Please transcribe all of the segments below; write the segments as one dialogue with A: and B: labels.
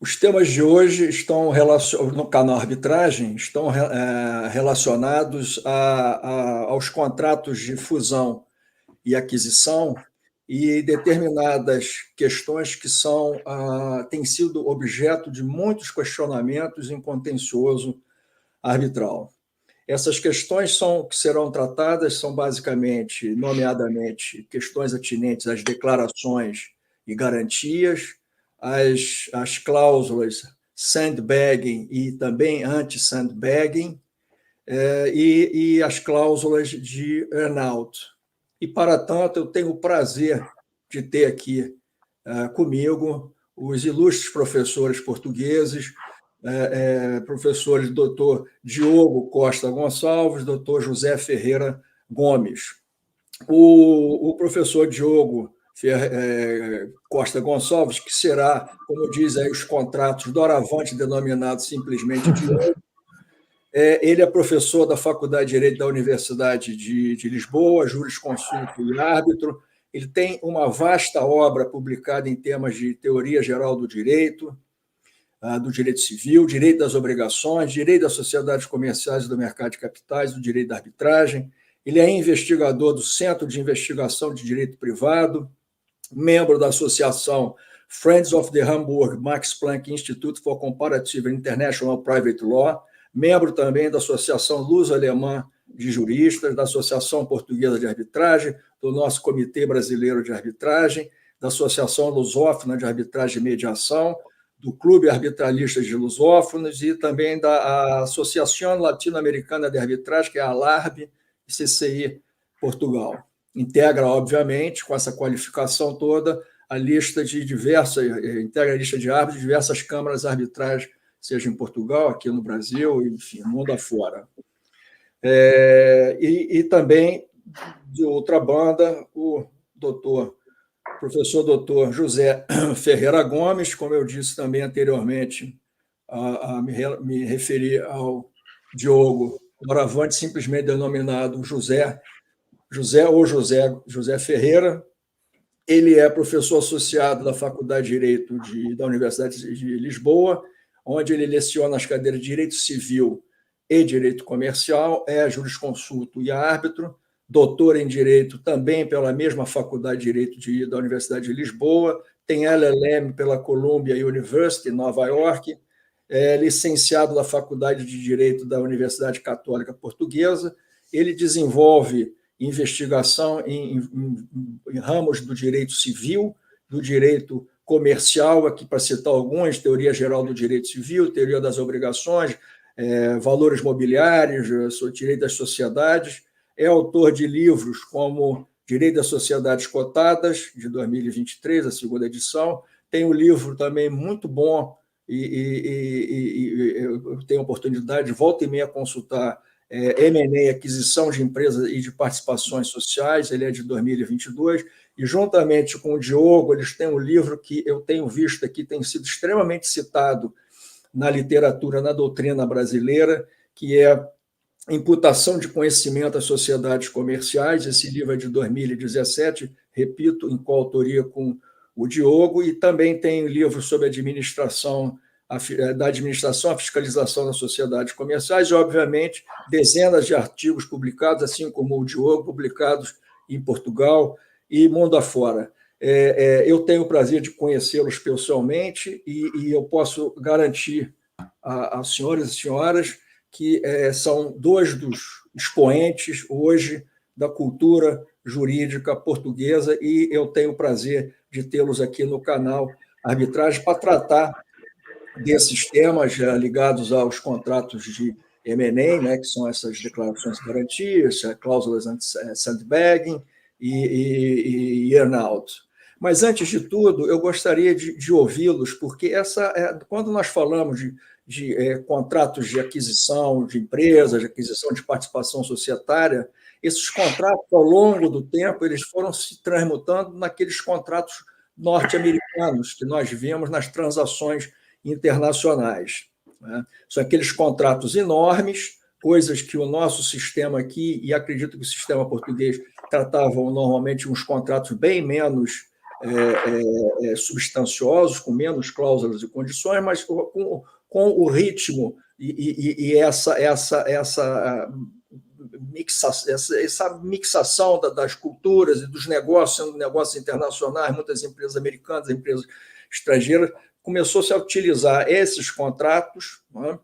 A: Os temas de hoje estão no canal Arbitragem, estão relacionados aos contratos de fusão e aquisição e determinadas questões que têm sido objeto de muitos questionamentos em contencioso arbitral. Essas questões que serão tratadas são basicamente, nomeadamente, questões atinentes às declarações e garantias, as cláusulas sandbagging e também anti-sandbagging, e as cláusulas de earn-out. E, para tanto, eu tenho o prazer de ter aqui comigo os ilustres professores portugueses, professores Dr. Diogo Costa Gonçalves, Dr. José Ferreira Gomes. O professor Diogo Costa Gonçalves, que será, como diz aí os contratos, doravante denominado simplesmente Diogo, ele é professor da Faculdade de Direito da Universidade de Lisboa, jurisconsulto e árbitro. Ele tem uma vasta obra publicada em temas de teoria geral do direito civil, direito das obrigações, direito das sociedades comerciais e do mercado de capitais, do direito da arbitragem. Ele é investigador do Centro de Investigação de Direito Privado, membro da Associação Friends of the Hamburg Max Planck Institute for Comparative International Private Law, membro também da Associação Luso-Alemã de Juristas, da Associação Portuguesa de Arbitragem, do nosso Comitê Brasileiro de Arbitragem, da Associação Lusófona de Arbitragem e Mediação, do Clube Arbitralista de Lusófonos e também da Associação Latino-Americana de Arbitragem, que é a ALARB e CCI Portugal. Integra, obviamente, com essa qualificação toda, a lista integra a lista de árbitros de diversas câmaras arbitrais, seja em Portugal, aqui no Brasil, enfim, mundo afora. E também, de outra banda, o professor doutor José Ferreira Gomes, como eu disse também anteriormente, me referi ao Diogo doravante, simplesmente denominado José Ferreira. Ele é professor associado da Faculdade de Direito da Universidade de Lisboa, onde ele leciona as cadeiras de Direito Civil e Direito Comercial, é jurisconsulto e árbitro, doutor em Direito também pela mesma Faculdade de Direito da Universidade de Lisboa, tem LLM pela Columbia University, em Nova York, é licenciado da Faculdade de Direito da Universidade Católica Portuguesa. Ele desenvolve investigação em ramos do direito civil, do direito comercial, aqui para citar alguns, teoria geral do direito civil, teoria das obrigações, valores mobiliários, direito das sociedades. É autor de livros como Direito das Sociedades Cotadas, de 2023, a segunda edição. Tem um livro também muito bom, e eu tenho a oportunidade de volta e meia consultar, M&A, aquisição de empresas e de participações sociais, ele é de 2022, e juntamente com o Diogo, eles têm um livro que eu tenho visto aqui, tem sido extremamente citado na literatura, na doutrina brasileira, que é Imputação de Conhecimento às Sociedades Comerciais. Esse livro é de 2017, repito, em coautoria com o Diogo, e também tem livro sobre administração à fiscalização das sociedades comerciais, e, obviamente, dezenas de artigos publicados, assim como o Diogo, publicados em Portugal e mundo afora. Eu tenho o prazer de conhecê-los pessoalmente e eu posso garantir aos senhores e senhoras que são dois dos expoentes hoje da cultura jurídica portuguesa, e eu tenho o prazer de tê-los aqui no canal Arbitragem para tratar desses temas ligados aos contratos de M&A, né, que são essas declarações de garantias, cláusulas anti-sandbagging e earn-out. Mas, antes de tudo, eu gostaria de ouvi-los, porque quando nós falamos de contratos de aquisição de empresas, de aquisição de participação societária, esses contratos, ao longo do tempo, eles foram se transmutando naqueles contratos norte-americanos que nós vemos nas transações internacionais, né? São aqueles contratos enormes, coisas que o nosso sistema aqui, e acredito que o sistema português, tratavam normalmente uns contratos bem menos substanciosos, com menos cláusulas e condições, mas com o ritmo e essa mixação das culturas e dos negócios, sendo negócios internacionais, muitas empresas americanas, empresas estrangeiras, começou-se a utilizar esses contratos, né?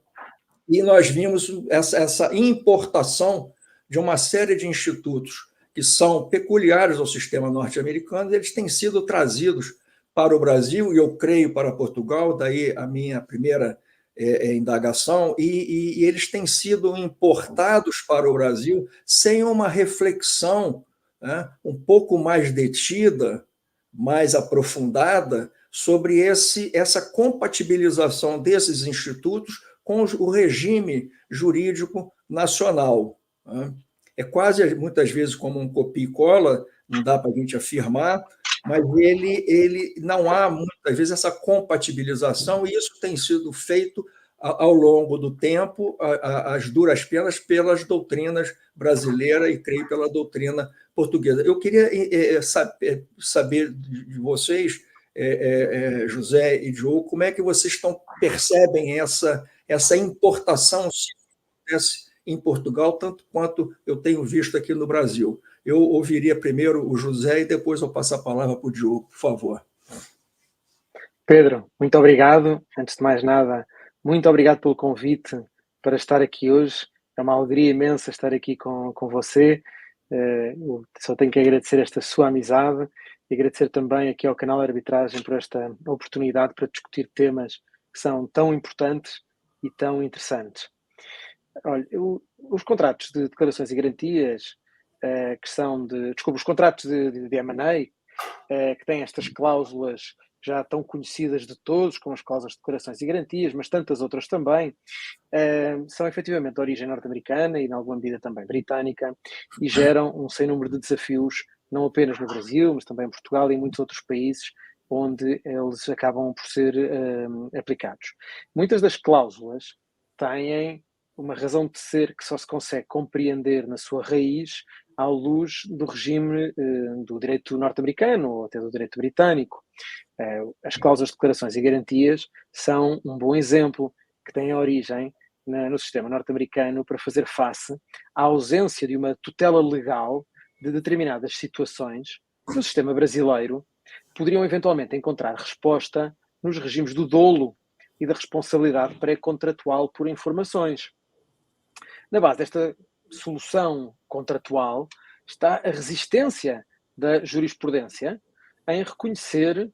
A: E nós vimos essa importação de uma série de institutos que são peculiares ao sistema norte-americano, eles têm sido trazidos para o Brasil, e eu creio para Portugal, daí a minha primeira indagação, e eles têm sido importados para o Brasil sem uma reflexão, né, um pouco mais detida, mais aprofundada, sobre essa compatibilização desses institutos com o regime jurídico nacional. Né? É quase, muitas vezes, como um copia e cola, não dá para a gente afirmar, mas ele não há, muitas vezes, essa compatibilização, e isso tem sido feito ao longo do tempo, às duras penas, pelas doutrinas brasileiras e, creio, pela doutrina portuguesa. Eu queria saber de vocês, José e Diogo, como é que vocês percebem essa importação, se acontece em Portugal, tanto quanto eu tenho visto aqui no Brasil. Eu ouviria primeiro o José e depois eu passo a palavra para o Diogo, por favor.
B: Pedro, muito obrigado. Antes de mais nada, muito obrigado pelo convite para estar aqui hoje. É uma alegria imensa estar aqui com você. Eu só tenho que agradecer esta sua amizade e agradecer também aqui ao canal Arbitragem por esta oportunidade para discutir temas que são tão importantes e tão interessantes. Olha, os contratos de declarações e garantias, os contratos de M&A, que têm estas cláusulas já tão conhecidas de todos, como as cláusulas de declarações e garantias, mas tantas outras também, são efetivamente de origem norte-americana e, em alguma medida, também britânica, e geram um sem número de desafios, não apenas no Brasil, mas também em Portugal e em muitos outros países onde eles acabam por ser aplicados. Muitas das cláusulas têm uma razão de ser que só se consegue compreender na sua raiz à luz do regime do direito norte-americano ou até do direito britânico. As cláusulas de declarações e garantias são um bom exemplo que tem origem no sistema norte-americano para fazer face à ausência de uma tutela legal de determinadas situações que no sistema brasileiro poderiam eventualmente encontrar resposta nos regimes do dolo e da responsabilidade pré-contratual por informações. Na base desta solução contratual está a resistência da jurisprudência em reconhecer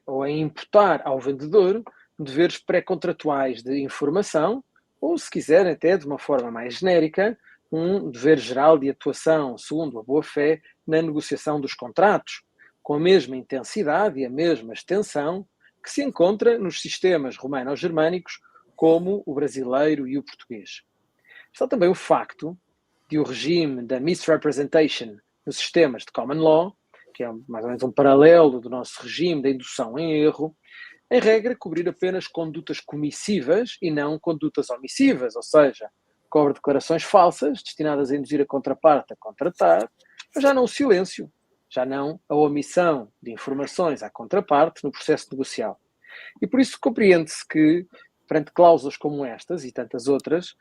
B: ou em imputar ao vendedor deveres pré-contratuais de informação, ou, se quiser, até de uma forma mais genérica, um dever geral de atuação segundo a boa-fé na negociação dos contratos, com a mesma intensidade e a mesma extensão que se encontra nos sistemas romano-germânicos como o brasileiro e o português. Está também o facto de o regime da misrepresentation nos sistemas de common law, que é mais ou menos um paralelo do nosso regime da indução em erro, em regra cobrir apenas condutas comissivas e não condutas omissivas, ou seja, cobre declarações falsas destinadas a induzir a contraparte a contratar, mas já não o silêncio, já não a omissão de informações à contraparte no processo negocial. E por isso compreende-se que, perante cláusulas como estas e tantas outras,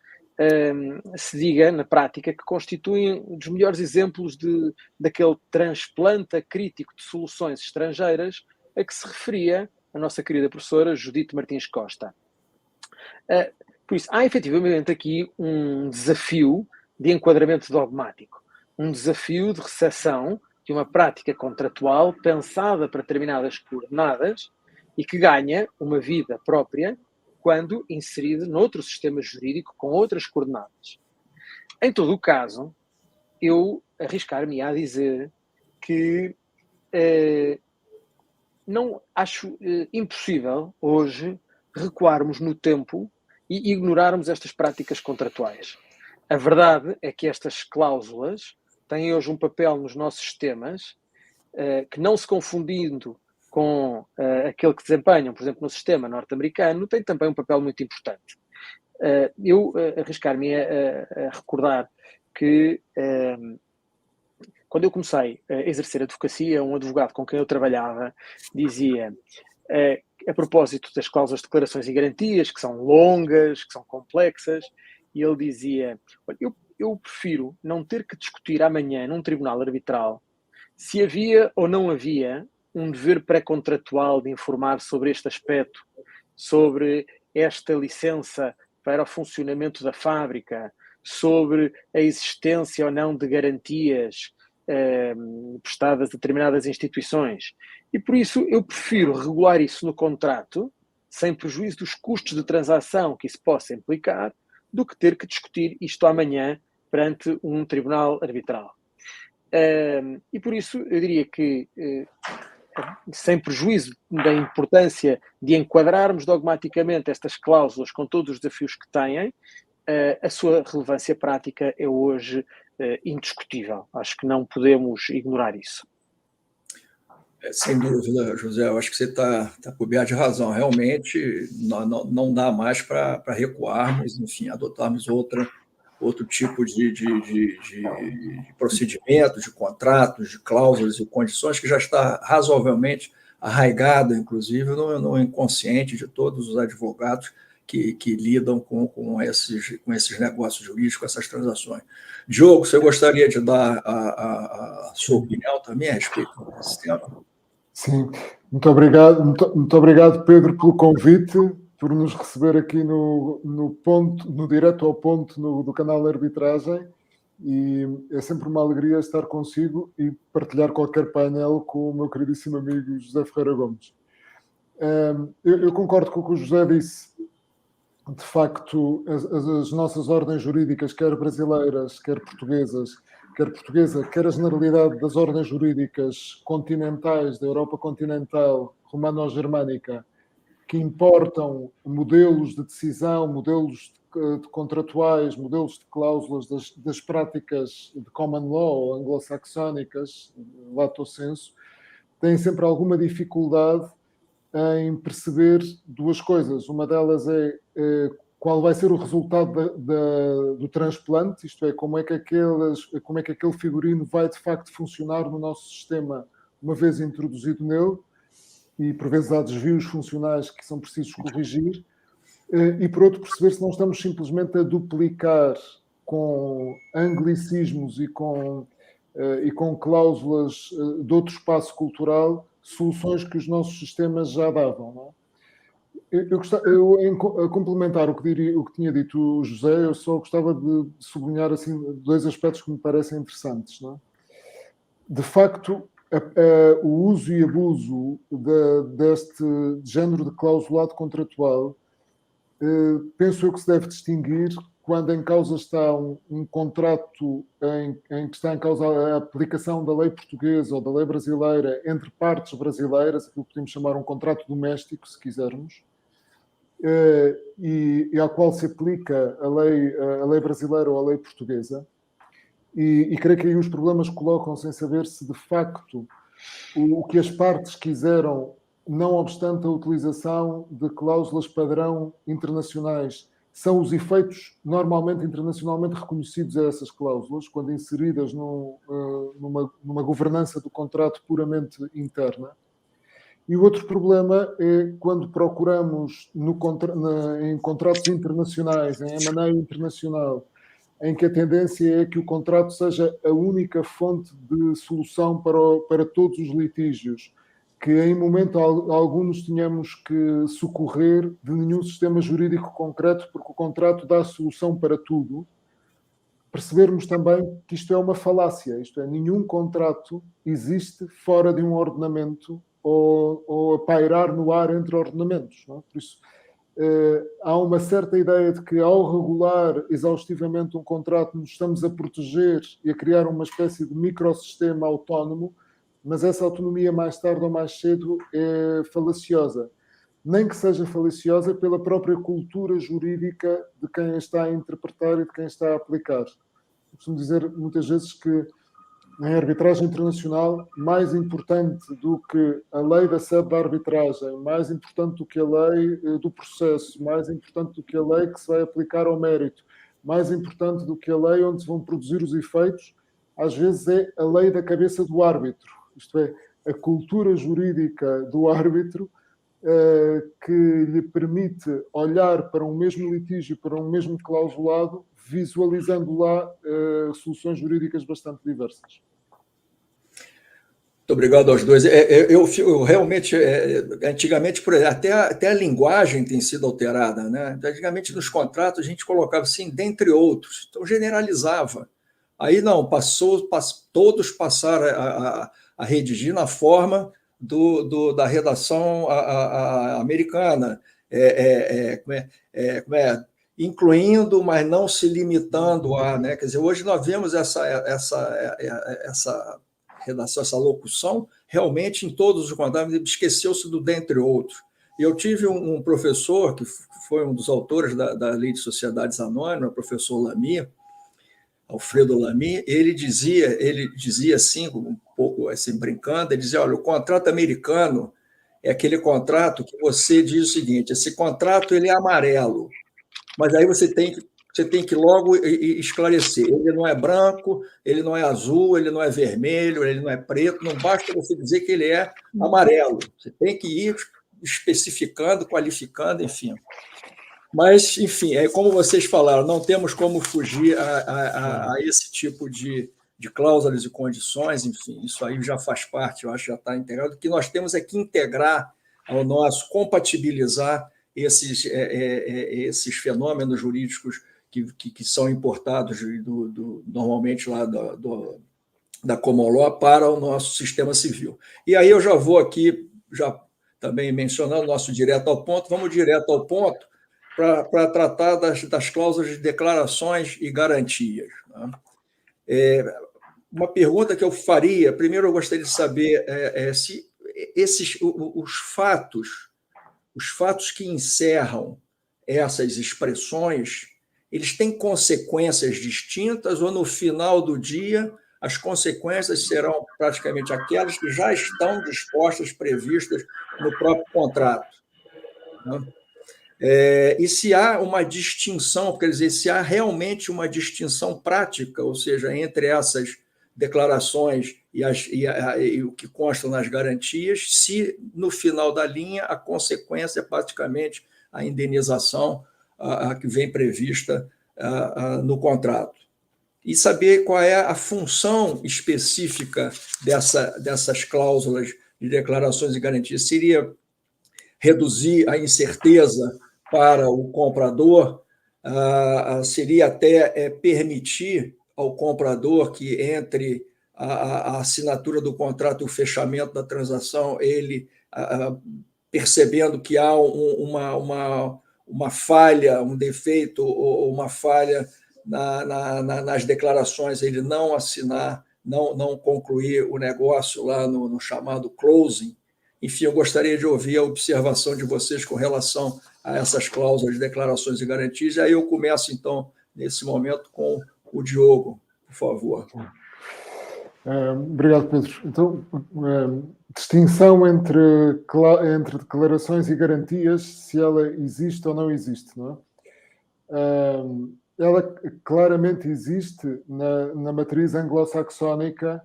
B: se diga na prática que constituem um dos melhores exemplos daquele transplante crítico de soluções estrangeiras a que se referia a nossa querida professora Judite Martins Costa. Por isso, há efetivamente aqui um desafio de enquadramento dogmático, um desafio de recepção de uma prática contratual pensada para determinadas coordenadas e que ganha uma vida própria quando inserida noutro sistema jurídico com outras coordenadas. Em todo o caso, eu arriscar-me a dizer que não acho impossível hoje recuarmos no tempo e ignorarmos estas práticas contratuais. A verdade é que estas cláusulas têm hoje um papel nos nossos sistemas que, não se confundindo com aquele que desempenham, por exemplo, no sistema norte-americano, tem também um papel muito importante. Eu arriscar-me a recordar que quando eu comecei a exercer a advocacia, um advogado com quem eu trabalhava dizia, a propósito das cláusulas de declarações e garantias, que são longas, que são complexas, e ele dizia, eu prefiro não ter que discutir amanhã num tribunal arbitral se havia ou não havia um dever pré-contratual de informar sobre este aspecto, sobre esta licença para o funcionamento da fábrica, sobre a existência ou não de garantias prestadas a determinadas instituições. E por isso eu prefiro regular isso no contrato, sem prejuízo dos custos de transação que isso possa implicar, do que ter que discutir isto amanhã perante um tribunal arbitral. E por isso eu diria que, sem prejuízo da importância de enquadrarmos dogmaticamente estas cláusulas com todos os desafios que têm, a sua relevância prática é hoje indiscutível. Acho que não podemos ignorar isso.
A: Sem dúvida, José, eu acho que você está coberto de razão. Realmente, não dá mais para recuarmos, enfim, adotarmos outro tipo de procedimento, de contratos, de cláusulas e condições que já está razoavelmente arraigado, inclusive, no inconsciente de todos os advogados que lidam com esses negócios jurídicos, com essas transações. Diogo, você gostaria de dar a sua opinião também a respeito desse tema?
C: Sim, muito obrigado, Pedro, pelo convite, por nos receber aqui no direto ao ponto do canal Arbitragem, e é sempre uma alegria estar consigo e partilhar qualquer painel com o meu queridíssimo amigo José Ferreira Gomes. Eu concordo com o que o José disse. De facto, as nossas ordens jurídicas, quer brasileiras, quer portuguesa, quer a generalidade das ordens jurídicas continentais, da Europa continental, romano-germânica, que importam modelos de decisão, modelos de contratuais, modelos de cláusulas das práticas de common law anglo-saxónicas, lato sensu, têm sempre alguma dificuldade em perceber duas coisas. Uma delas é qual vai ser o resultado do transplante, isto é, como é que aquele figurino vai de facto funcionar no nosso sistema uma vez introduzido nele, e por vezes há desvios funcionais que são precisos corrigir, e por outro perceber se não estamos simplesmente a duplicar com anglicismos e com cláusulas de outro espaço cultural soluções que os nossos sistemas já davam, não é? A complementar o que tinha dito o José, eu só gostava de sublinhar assim, dois aspectos que me parecem interessantes, não é? De facto, o uso e abuso deste género de clausulado contratual, penso eu que se deve distinguir quando em causa está um contrato em que está em causa a aplicação da lei portuguesa ou da lei brasileira entre partes brasileiras, aquilo que podemos chamar um contrato doméstico, se quisermos, e ao qual se aplica a lei brasileira ou a lei portuguesa. E creio que aí os problemas colocam-se em saber se, de facto, o que as partes quiseram, não obstante a utilização de cláusulas padrão internacionais, são os efeitos normalmente internacionalmente reconhecidos a essas cláusulas, quando inseridas numa governança do contrato puramente interna. E o outro problema é quando procuramos em contratos internacionais, em M&A internacional, em que a tendência é que o contrato seja a única fonte de solução para todos os litígios, que em momento algum nos tenhamos que socorrer de nenhum sistema jurídico concreto, porque o contrato dá solução para tudo. Percebermos também que isto é uma falácia, isto é, nenhum contrato existe fora de um ordenamento ou a pairar no ar entre ordenamentos, não é? Por isso, há uma certa ideia de que ao regular exaustivamente um contrato nos estamos a proteger e a criar uma espécie de microsistema autónomo, mas essa autonomia mais tarde ou mais cedo é falaciosa. Nem que seja falaciosa pela própria cultura jurídica de quem está a interpretar e de quem está a aplicar. Eu costumo dizer muitas vezes que em arbitragem internacional, mais importante do que a lei da sede da arbitragem, mais importante do que a lei do processo, mais importante do que a lei que se vai aplicar ao mérito, mais importante do que a lei onde se vão produzir os efeitos, às vezes é a lei da cabeça do árbitro, isto é, a cultura jurídica do árbitro, que lhe permite olhar para um mesmo litígio, para um mesmo clausulado, visualizando lá soluções jurídicas bastante diversas.
A: Muito obrigado aos dois. Eu realmente, antigamente, até a linguagem tem sido alterada, né? Antigamente, nos contratos, a gente colocava assim, dentre outros, então generalizava. Aí não, todos passaram a redigir na forma da redação americana, incluindo, mas não se limitando a, né? Quer dizer, hoje nós vemos essa redação, essa locução, realmente em todos os contratos, esqueceu-se do dentre outros. Eu tive um professor, que foi um dos autores da Lei de Sociedades Anônimas, o professor Lamy, Alfredo Lamy, ele dizia assim, um pouco assim, brincando, ele dizia, olha, o contrato americano é aquele contrato que você diz o seguinte, esse contrato ele é amarelo, mas aí você tem que logo esclarecer. Ele não é branco, ele não é azul, ele não é vermelho, ele não é preto, não basta você dizer que ele é amarelo. Você tem que ir especificando, qualificando, enfim. Mas, enfim, como vocês falaram, não temos como fugir a esse tipo de cláusulas e condições, enfim, isso aí já faz parte, eu acho que já está integrado. O que nós temos é que integrar ao nosso, compatibilizar esses fenômenos jurídicos que são importados normalmente lá da Common Law para o nosso sistema civil. E aí eu já vou aqui, já também mencionando o nosso direto ao ponto, vamos direto ao ponto para tratar das cláusulas de declarações e garantias. Né? Uma pergunta que eu faria, primeiro eu gostaria de saber se os fatos que encerram essas expressões, eles têm consequências distintas ou, no final do dia, as consequências serão praticamente aquelas que já estão dispostas, previstas no próprio contrato. Né? E se há uma distinção, quer dizer, se há realmente uma distinção prática, ou seja, entre essas declarações e o que consta nas garantias, se no final da linha a consequência é praticamente a indenização a que vem prevista no contrato. E saber qual é a função específica dessas cláusulas de declarações e garantias. Seria reduzir a incerteza para o comprador, seria até permitir ao comprador que entre a assinatura do contrato e o fechamento da transação, ele percebendo que há uma falha, um defeito ou uma falha nas declarações, ele não assinar, não concluir o negócio lá no chamado closing. Enfim, eu gostaria de ouvir a observação de vocês com relação a essas cláusulas de declarações e garantias. E aí eu começo, então, nesse momento, com o Diogo, por favor.
C: Obrigado, Pedro. Então, distinção entre declarações e garantias, se ela existe ou não existe, não é? Ela claramente existe na matriz anglo-saxónica,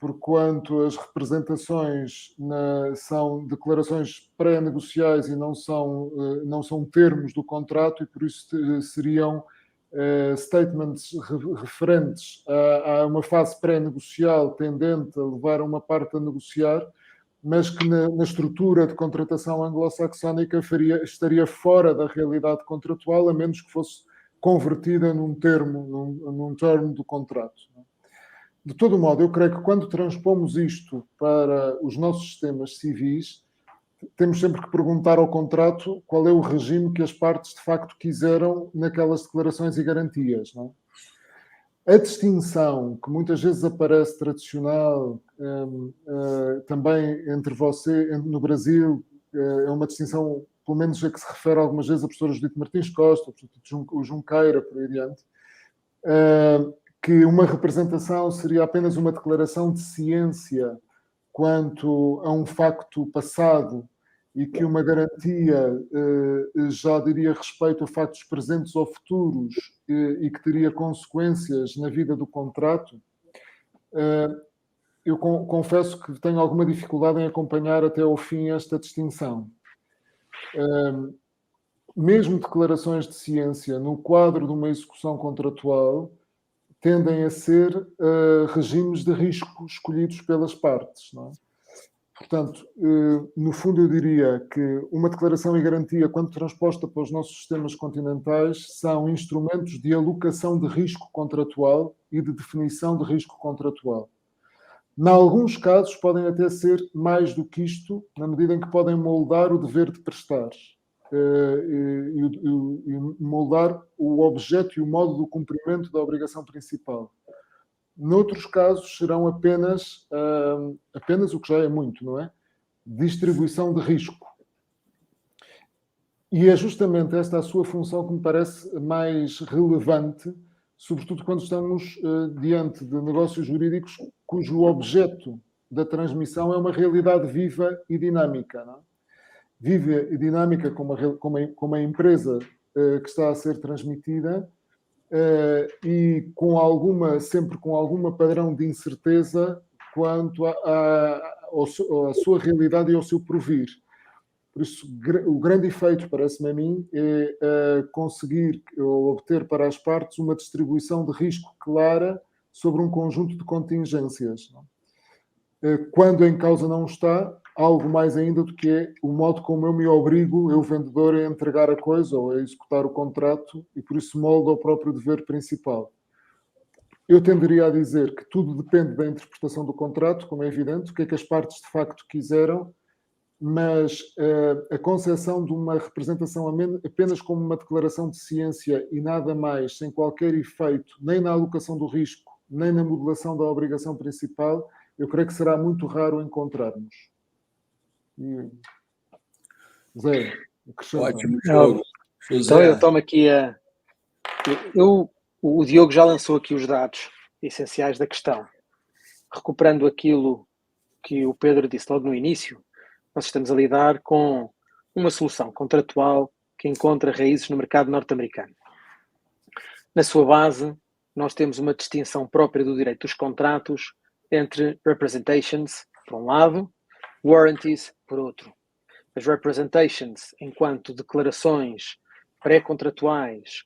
C: porquanto as representações são declarações pré-negociais e não são termos do contrato, e por isso seriam statements referentes a uma fase pré-negocial tendente a levar a uma parte a negociar, mas que na estrutura de contratação anglo-saxónica estaria fora da realidade contratual, a menos que fosse convertida num termo do contrato. De todo modo, eu creio que quando transpomos isto para os nossos sistemas civis, temos sempre que perguntar ao contrato qual é o regime que as partes de facto quiseram naquelas declarações e garantias. Não é? A distinção que muitas vezes aparece tradicional também entre no Brasil, é uma distinção, pelo menos a que se refere algumas vezes a professora Judite Martins Costa, o Junqueira, por aí adiante, que uma representação seria apenas uma declaração de ciência quanto a um facto passado e que uma garantia já diria respeito a factos presentes ou futuros e que teria consequências na vida do contrato. Eu confesso que tenho alguma dificuldade em acompanhar até ao fim esta distinção. Mesmo declarações de ciência no quadro de uma execução contratual tendem a ser regimes de risco escolhidos pelas partes, não é? Portanto, no fundo eu diria que uma declaração e garantia, quando transposta para os nossos sistemas continentais, são instrumentos de alocação de risco contratual e de definição de risco contratual. Em alguns casos podem até ser mais do que isto, na medida em que podem moldar o dever de prestar e moldar o objeto e o modo do cumprimento da obrigação principal. Noutros casos serão apenas o que já é muito, não é? Distribuição de risco. E é justamente esta a sua função que me parece mais relevante, sobretudo quando estamos diante de negócios jurídicos cujo objeto da transmissão é uma realidade viva e dinâmica, não é? Viva e dinâmica como a empresa que está a ser transmitida, e sempre com alguma padrão de incerteza quanto à sua realidade e ao seu provir. Por isso, o grande efeito, parece-me a mim, é conseguir ou obter para as partes uma distribuição de risco clara sobre um conjunto de contingências. Quando em causa não está, algo mais ainda do que é o modo como eu me obrigo, eu vendedor, a entregar a coisa ou a executar o contrato, e por isso moldo ao próprio dever principal. Eu tenderia a dizer que tudo depende da interpretação do contrato, como é evidente, o que é que as partes de facto quiseram, mas a concepção de uma representação apenas como uma declaração de ciência e nada mais, sem qualquer efeito, nem na alocação do risco, nem na modelação da obrigação principal, eu creio que será muito raro encontrarmos. Zé,
A: ótimo jogo.
B: Então eu tomo aqui o Diogo já lançou aqui os dados essenciais da questão. Recuperando aquilo que o Pedro disse logo no início, nós estamos a lidar com uma solução contratual que encontra raízes no mercado norte-americano. Na sua base, nós temos uma distinção própria do direito dos contratos entre representations, por um lado, warranties, por outro. As representations, enquanto declarações pré-contratuais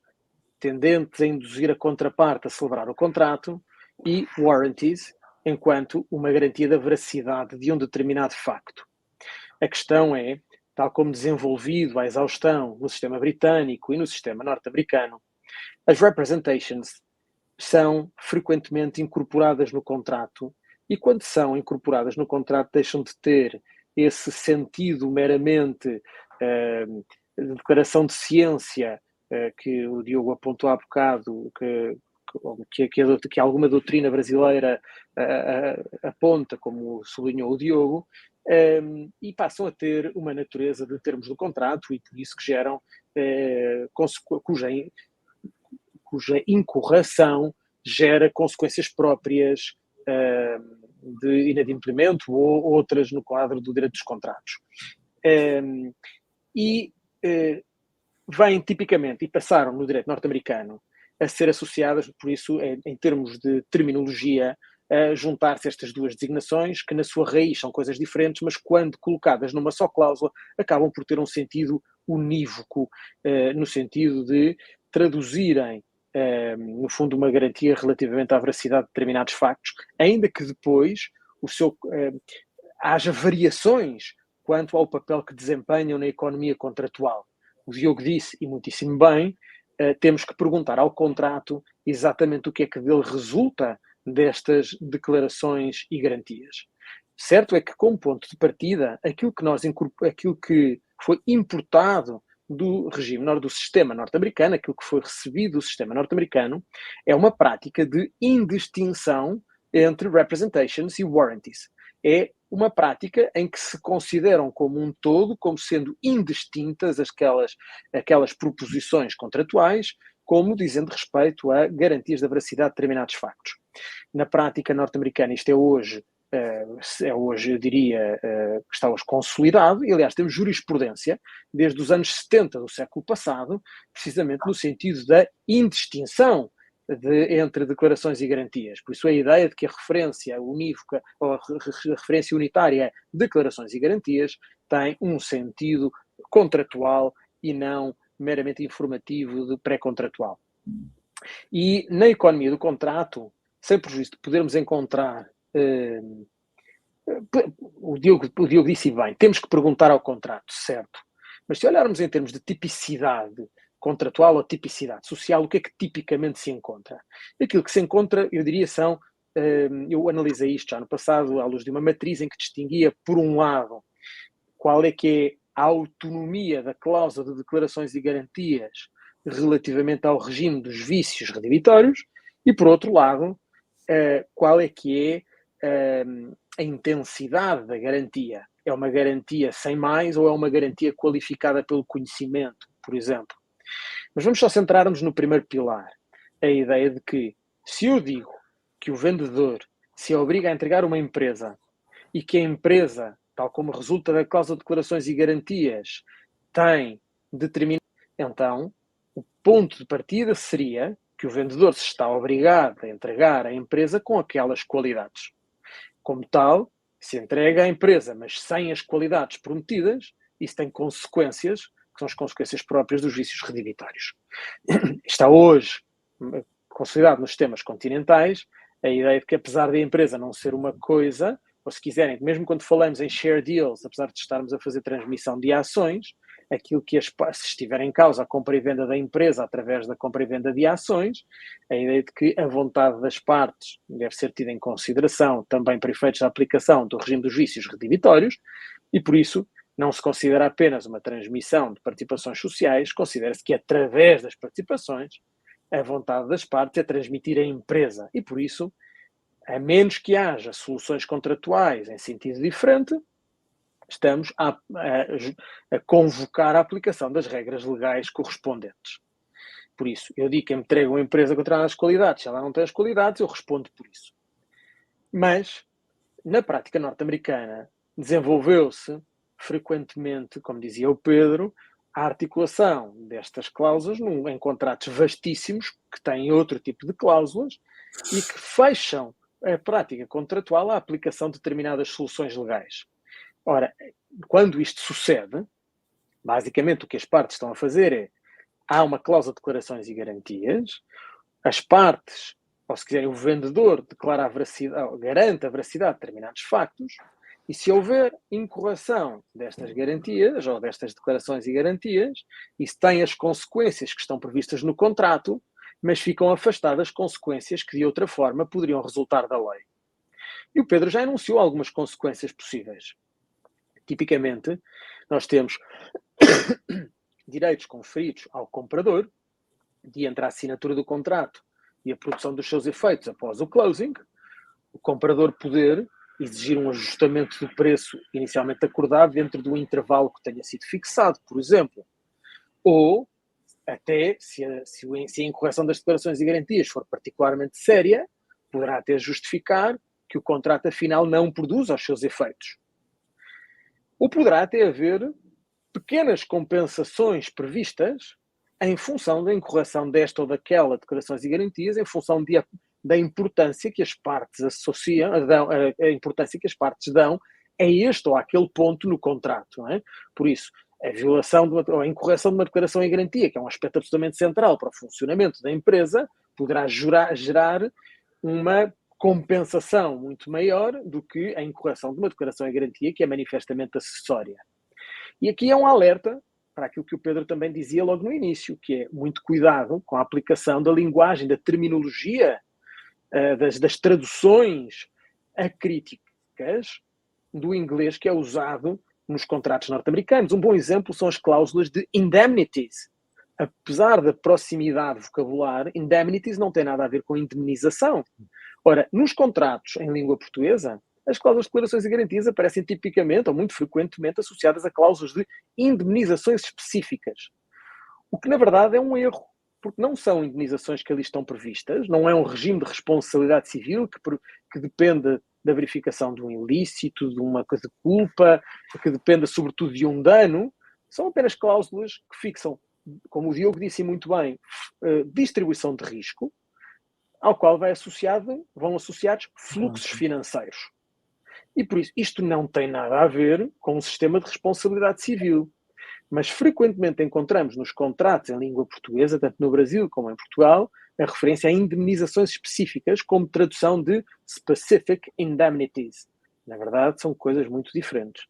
B: tendentes a induzir a contraparte a celebrar o contrato, e warranties, enquanto uma garantia da veracidade de um determinado facto. A questão é, tal como desenvolvido à exaustão no sistema britânico e no sistema norte-americano, as representations são frequentemente incorporadas no contrato, e quando são incorporadas no contrato deixam de ter esse sentido meramente de declaração de ciência que o Diogo apontou há bocado, que alguma doutrina brasileira aponta, como sublinhou o Diogo, e passam a ter uma natureza de termos do contrato e por isso que geram cuja incorreção gera consequências próprias de inadimplemento ou outras no quadro do direito dos contratos. Vêm tipicamente, e passaram no direito norte-americano, a ser associadas, por isso, em termos de terminologia, a juntar-se estas duas designações, que na sua raiz são coisas diferentes, mas quando colocadas numa só cláusula, acabam por ter um sentido unívoco, no sentido de traduzirem, no fundo, uma garantia relativamente à veracidade de determinados factos, ainda que depois haja variações quanto ao papel que desempenham na economia contratual. O Diogo disse, e muitíssimo bem, temos que perguntar ao contrato exatamente o que é que dele resulta destas declarações e garantias. Certo é que, como ponto de partida, aquilo que foi importado do regime do sistema norte-americano, aquilo que foi recebido do sistema norte-americano, é uma prática de indistinção entre representations e warranties. É uma prática em que se consideram como um todo, como sendo indistintas aquelas proposições contratuais, como dizendo respeito a garantias da veracidade de determinados factos. Na prática norte-americana isto é hoje, eu diria, que está hoje consolidado, e aliás temos jurisprudência desde os anos 70 do século passado, precisamente no sentido da indistinção entre declarações e garantias. Por isso a ideia de que a referência unívoca ou a referência unitária é declarações e garantias tem um sentido contratual e não meramente informativo de pré-contratual. E na economia do contrato, sem prejuízo de podermos encontrar... o Diogo disse bem, temos que perguntar ao contrato, certo? Mas se olharmos em termos de tipicidade contratual ou tipicidade social, o que é que tipicamente se encontra? Aquilo que se encontra, eu diria, são... eu analisei isto já no passado, à luz de uma matriz em que distinguia, por um lado, qual é que é a autonomia da cláusula de declarações e garantias relativamente ao regime dos vícios redivitórios e, por outro lado, qual é que é a intensidade da garantia. É uma garantia sem mais ou é uma garantia qualificada pelo conhecimento, por exemplo? Mas vamos só centrar-nos no primeiro pilar. A ideia de que, se eu digo que o vendedor se obriga a entregar uma empresa e que a empresa, tal como resulta da cláusula de declarações e garantias, tem determinado... Então, o ponto de partida seria que o vendedor se está obrigado a entregar a empresa com aquelas qualidades. Como tal, se entrega a empresa, mas sem as qualidades prometidas, isso tem consequências, que são as consequências próprias dos vícios redivitórios. Está hoje consolidado nos sistemas continentais a ideia de que, apesar da empresa não ser uma coisa, ou se quiserem, mesmo quando falamos em share deals, apesar de estarmos a fazer transmissão de ações, aquilo que se estiver em causa a compra e venda da empresa através da compra e venda de ações, a ideia de que a vontade das partes deve ser tida em consideração também para efeitos da aplicação do regime dos vícios redivitórios e, por isso, não se considera apenas uma transmissão de participações sociais, considera-se que, através das participações, a vontade das partes é transmitir a empresa e, por isso, a menos que haja soluções contratuais em sentido diferente, estamos a convocar a aplicação das regras legais correspondentes. Por isso, eu digo que me entrega uma empresa com determinadas qualidades. Se ela não tem as qualidades, eu respondo por isso. Mas, na prática norte-americana, desenvolveu-se frequentemente, como dizia o Pedro, a articulação destas cláusulas em contratos vastíssimos, que têm outro tipo de cláusulas, e que fecham a prática contratual à aplicação de determinadas soluções legais. Ora, quando isto sucede, basicamente o que as partes estão a fazer é, há uma cláusula de declarações e garantias, as partes, ou se quiserem, o vendedor declara a veracidade, garante a veracidade de determinados factos, e se houver incorreção destas garantias, ou destas declarações e garantias, isso tem as consequências que estão previstas no contrato, mas ficam afastadas consequências que de outra forma poderiam resultar da lei. E o Pedro já enunciou algumas consequências possíveis. Tipicamente, nós temos direitos conferidos ao comprador, de entre a assinatura do contrato e a produção dos seus efeitos após o closing, o comprador poder exigir um ajustamento do preço inicialmente acordado dentro do intervalo que tenha sido fixado, por exemplo. Ou, até, se a incorreção das declarações e garantias for particularmente séria, poderá até justificar que o contrato afinal não produza os seus efeitos. Ou poderá até haver pequenas compensações previstas em função da incorreção desta ou daquela declarações e garantias, em função da importância que as partes associam, a importância que as partes dão a este ou àquele ponto no contrato. Não é? Por isso, a violação ou a incorreção de uma declaração e garantia, que é um aspecto absolutamente central para o funcionamento da empresa, poderá gerar uma compensação muito maior do que a incorreção de uma declaração e garantia que é manifestamente acessória. E aqui é um alerta para aquilo que o Pedro também dizia logo no início, que é muito cuidado com a aplicação da linguagem, da terminologia, das traduções acríticas do inglês que é usado nos contratos norte-americanos. Um bom exemplo são as cláusulas de indemnities. Apesar da proximidade vocabular, indemnities não tem nada a ver com indemnização. Ora, nos contratos em língua portuguesa, as cláusulas de declarações e garantias aparecem tipicamente ou muito frequentemente associadas a cláusulas de indemnizações específicas. O que, na verdade, é um erro, porque não são indemnizações que ali estão previstas, não é um regime de responsabilidade civil que depende da verificação de um ilícito, de uma coisa de culpa, que dependa, sobretudo, de um dano. São apenas cláusulas que fixam, como o Diogo disse muito bem, distribuição de risco, ao qual vão associados fluxos financeiros. E por isso, isto não tem nada a ver com o sistema de responsabilidade civil, mas frequentemente encontramos nos contratos em língua portuguesa, tanto no Brasil como em Portugal, a referência a indemnizações específicas como tradução de specific indemnities. Na verdade, são coisas muito diferentes.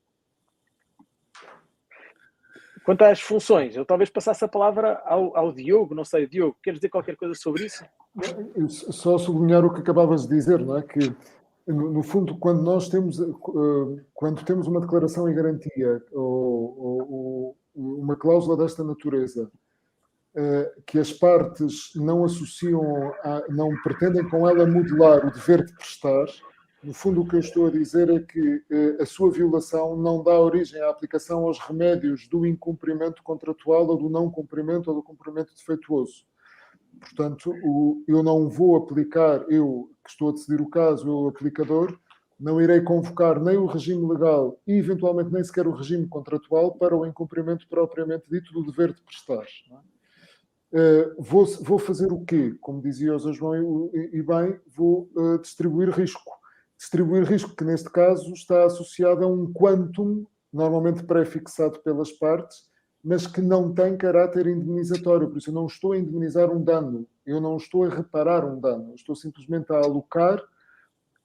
B: Quanto às funções, eu talvez passasse a palavra ao Diogo, não sei, Diogo, queres dizer qualquer coisa sobre isso?
C: Só sublinhar o que acabavas de dizer, não é? Que, no fundo, quando nós temos uma declaração em garantia ou uma cláusula desta natureza, que as partes não associam, não pretendem com ela modelar o dever de prestar, no fundo o que eu estou a dizer é que a sua violação não dá origem à aplicação aos remédios do incumprimento contratual ou do não cumprimento ou do cumprimento defeituoso. Portanto, eu não vou aplicar, eu que estou a decidir o caso, eu aplicador, não irei convocar nem o regime legal e eventualmente nem sequer o regime contratual para o incumprimento propriamente dito do dever de prestar. Não é? Vou fazer o quê? Como dizia o José João e bem, vou distribuir risco. Distribuir risco que, neste caso, está associado a um quantum, normalmente pré-fixado pelas partes, mas que não tem caráter indemnizatório. Por isso, eu não estou a indemnizar um dano, eu não estou a reparar um dano, eu estou simplesmente a alocar,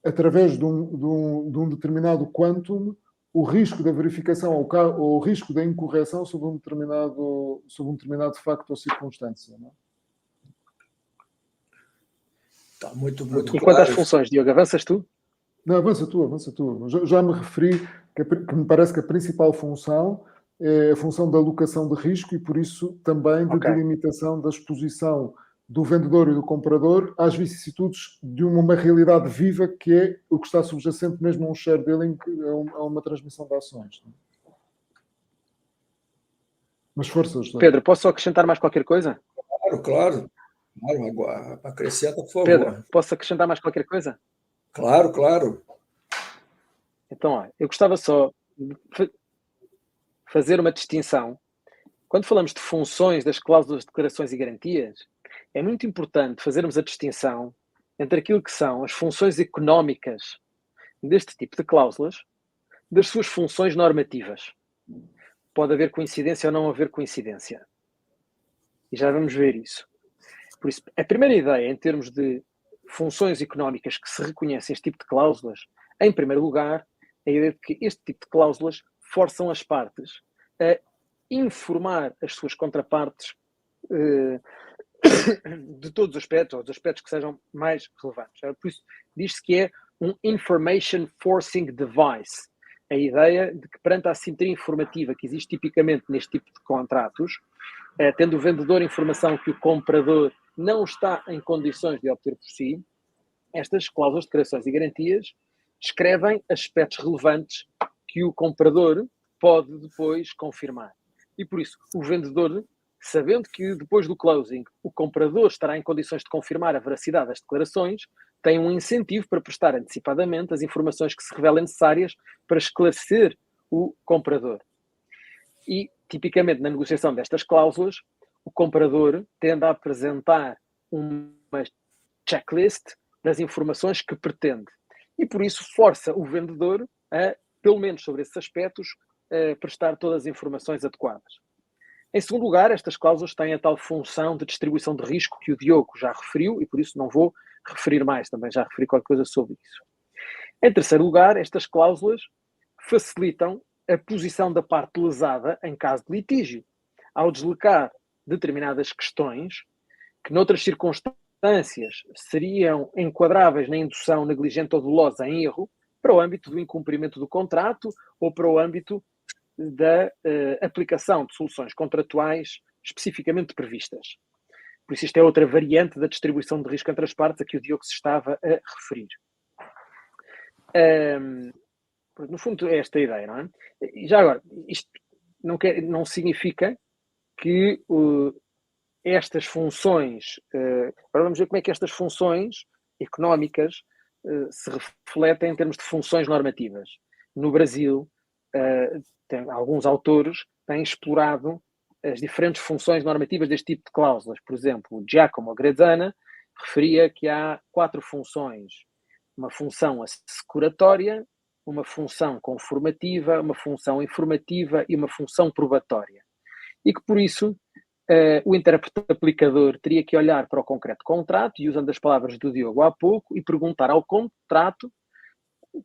C: através de um determinado quantum, o risco da verificação ou o risco da incorreção sobre um determinado facto ou circunstância. Não é?
A: Está muito
B: E
A: claro.
B: quanto às funções, Diogo, avanças tu?
C: Não, avança tu. Já me referi que me parece que a principal função é a função da alocação de risco e, por isso, também de delimitação da exposição do vendedor e do comprador às vicissitudes de uma realidade viva que é o que está subjacente mesmo a um share dealing, a uma transmissão de ações. Mas forças.
B: Pedro, posso acrescentar mais qualquer coisa?
A: Claro. Agora, acrescenta, por favor.
B: Pedro, posso acrescentar mais qualquer coisa?
A: Claro.
B: Então, olha, eu gostava só de fazer uma distinção. Quando falamos de funções das cláusulas de declarações e garantias, é muito importante fazermos a distinção entre aquilo que são as funções económicas deste tipo de cláusulas das suas funções normativas. Pode haver coincidência ou não haver coincidência. E já vamos ver isso. Por isso, a primeira ideia em termos de funções económicas que se reconhecem este tipo de cláusulas, em primeiro lugar, é a ideia de que este tipo de cláusulas forçam as partes a informar as suas contrapartes de todos os aspectos, ou dos aspectos que sejam mais relevantes. Por isso, diz-se que é um information forcing device. A ideia de que, perante a assimetria informativa que existe tipicamente neste tipo de contratos, tendo o vendedor informação que o comprador não está em condições de obter por si, estas cláusulas de declarações e garantias descrevem aspectos relevantes que o comprador pode depois confirmar. E por isso, o vendedor, sabendo que depois do closing o comprador estará em condições de confirmar a veracidade das declarações, tem um incentivo para prestar antecipadamente as informações que se revelem necessárias para esclarecer o comprador. E, tipicamente, na negociação destas cláusulas, o comprador tende a apresentar uma checklist das informações que pretende. E, por isso, força o vendedor a, pelo menos sobre esses aspectos, prestar todas as informações adequadas. Em segundo lugar, estas cláusulas têm a tal função de distribuição de risco que o Diogo já referiu e por isso não vou referir mais, também já referi qualquer coisa sobre isso. Em terceiro lugar, estas cláusulas facilitam a posição da parte lesada em caso de litígio, ao deslocar determinadas questões que noutras circunstâncias seriam enquadráveis na indução negligente ou dolosa em erro para o âmbito do incumprimento do contrato ou para o âmbito da aplicação de soluções contratuais especificamente previstas. Por isso, isto é outra variante da distribuição de risco entre as partes a que o Diogo se estava a referir. No fundo, é esta a ideia, não é? E já agora, isto não significa que estas funções... agora vamos ver como é que estas funções económicas se refletem em termos de funções normativas. No Brasil, alguns autores têm explorado as diferentes funções normativas deste tipo de cláusulas. Por exemplo, Giacomo Grezzana referia que há 4 funções. Uma função assecuratória, uma função conformativa, uma função informativa e uma função probatória. E que, por isso, o intérprete aplicador teria que olhar para o concreto contrato e, usando as palavras do Diogo há pouco, e perguntar ao contrato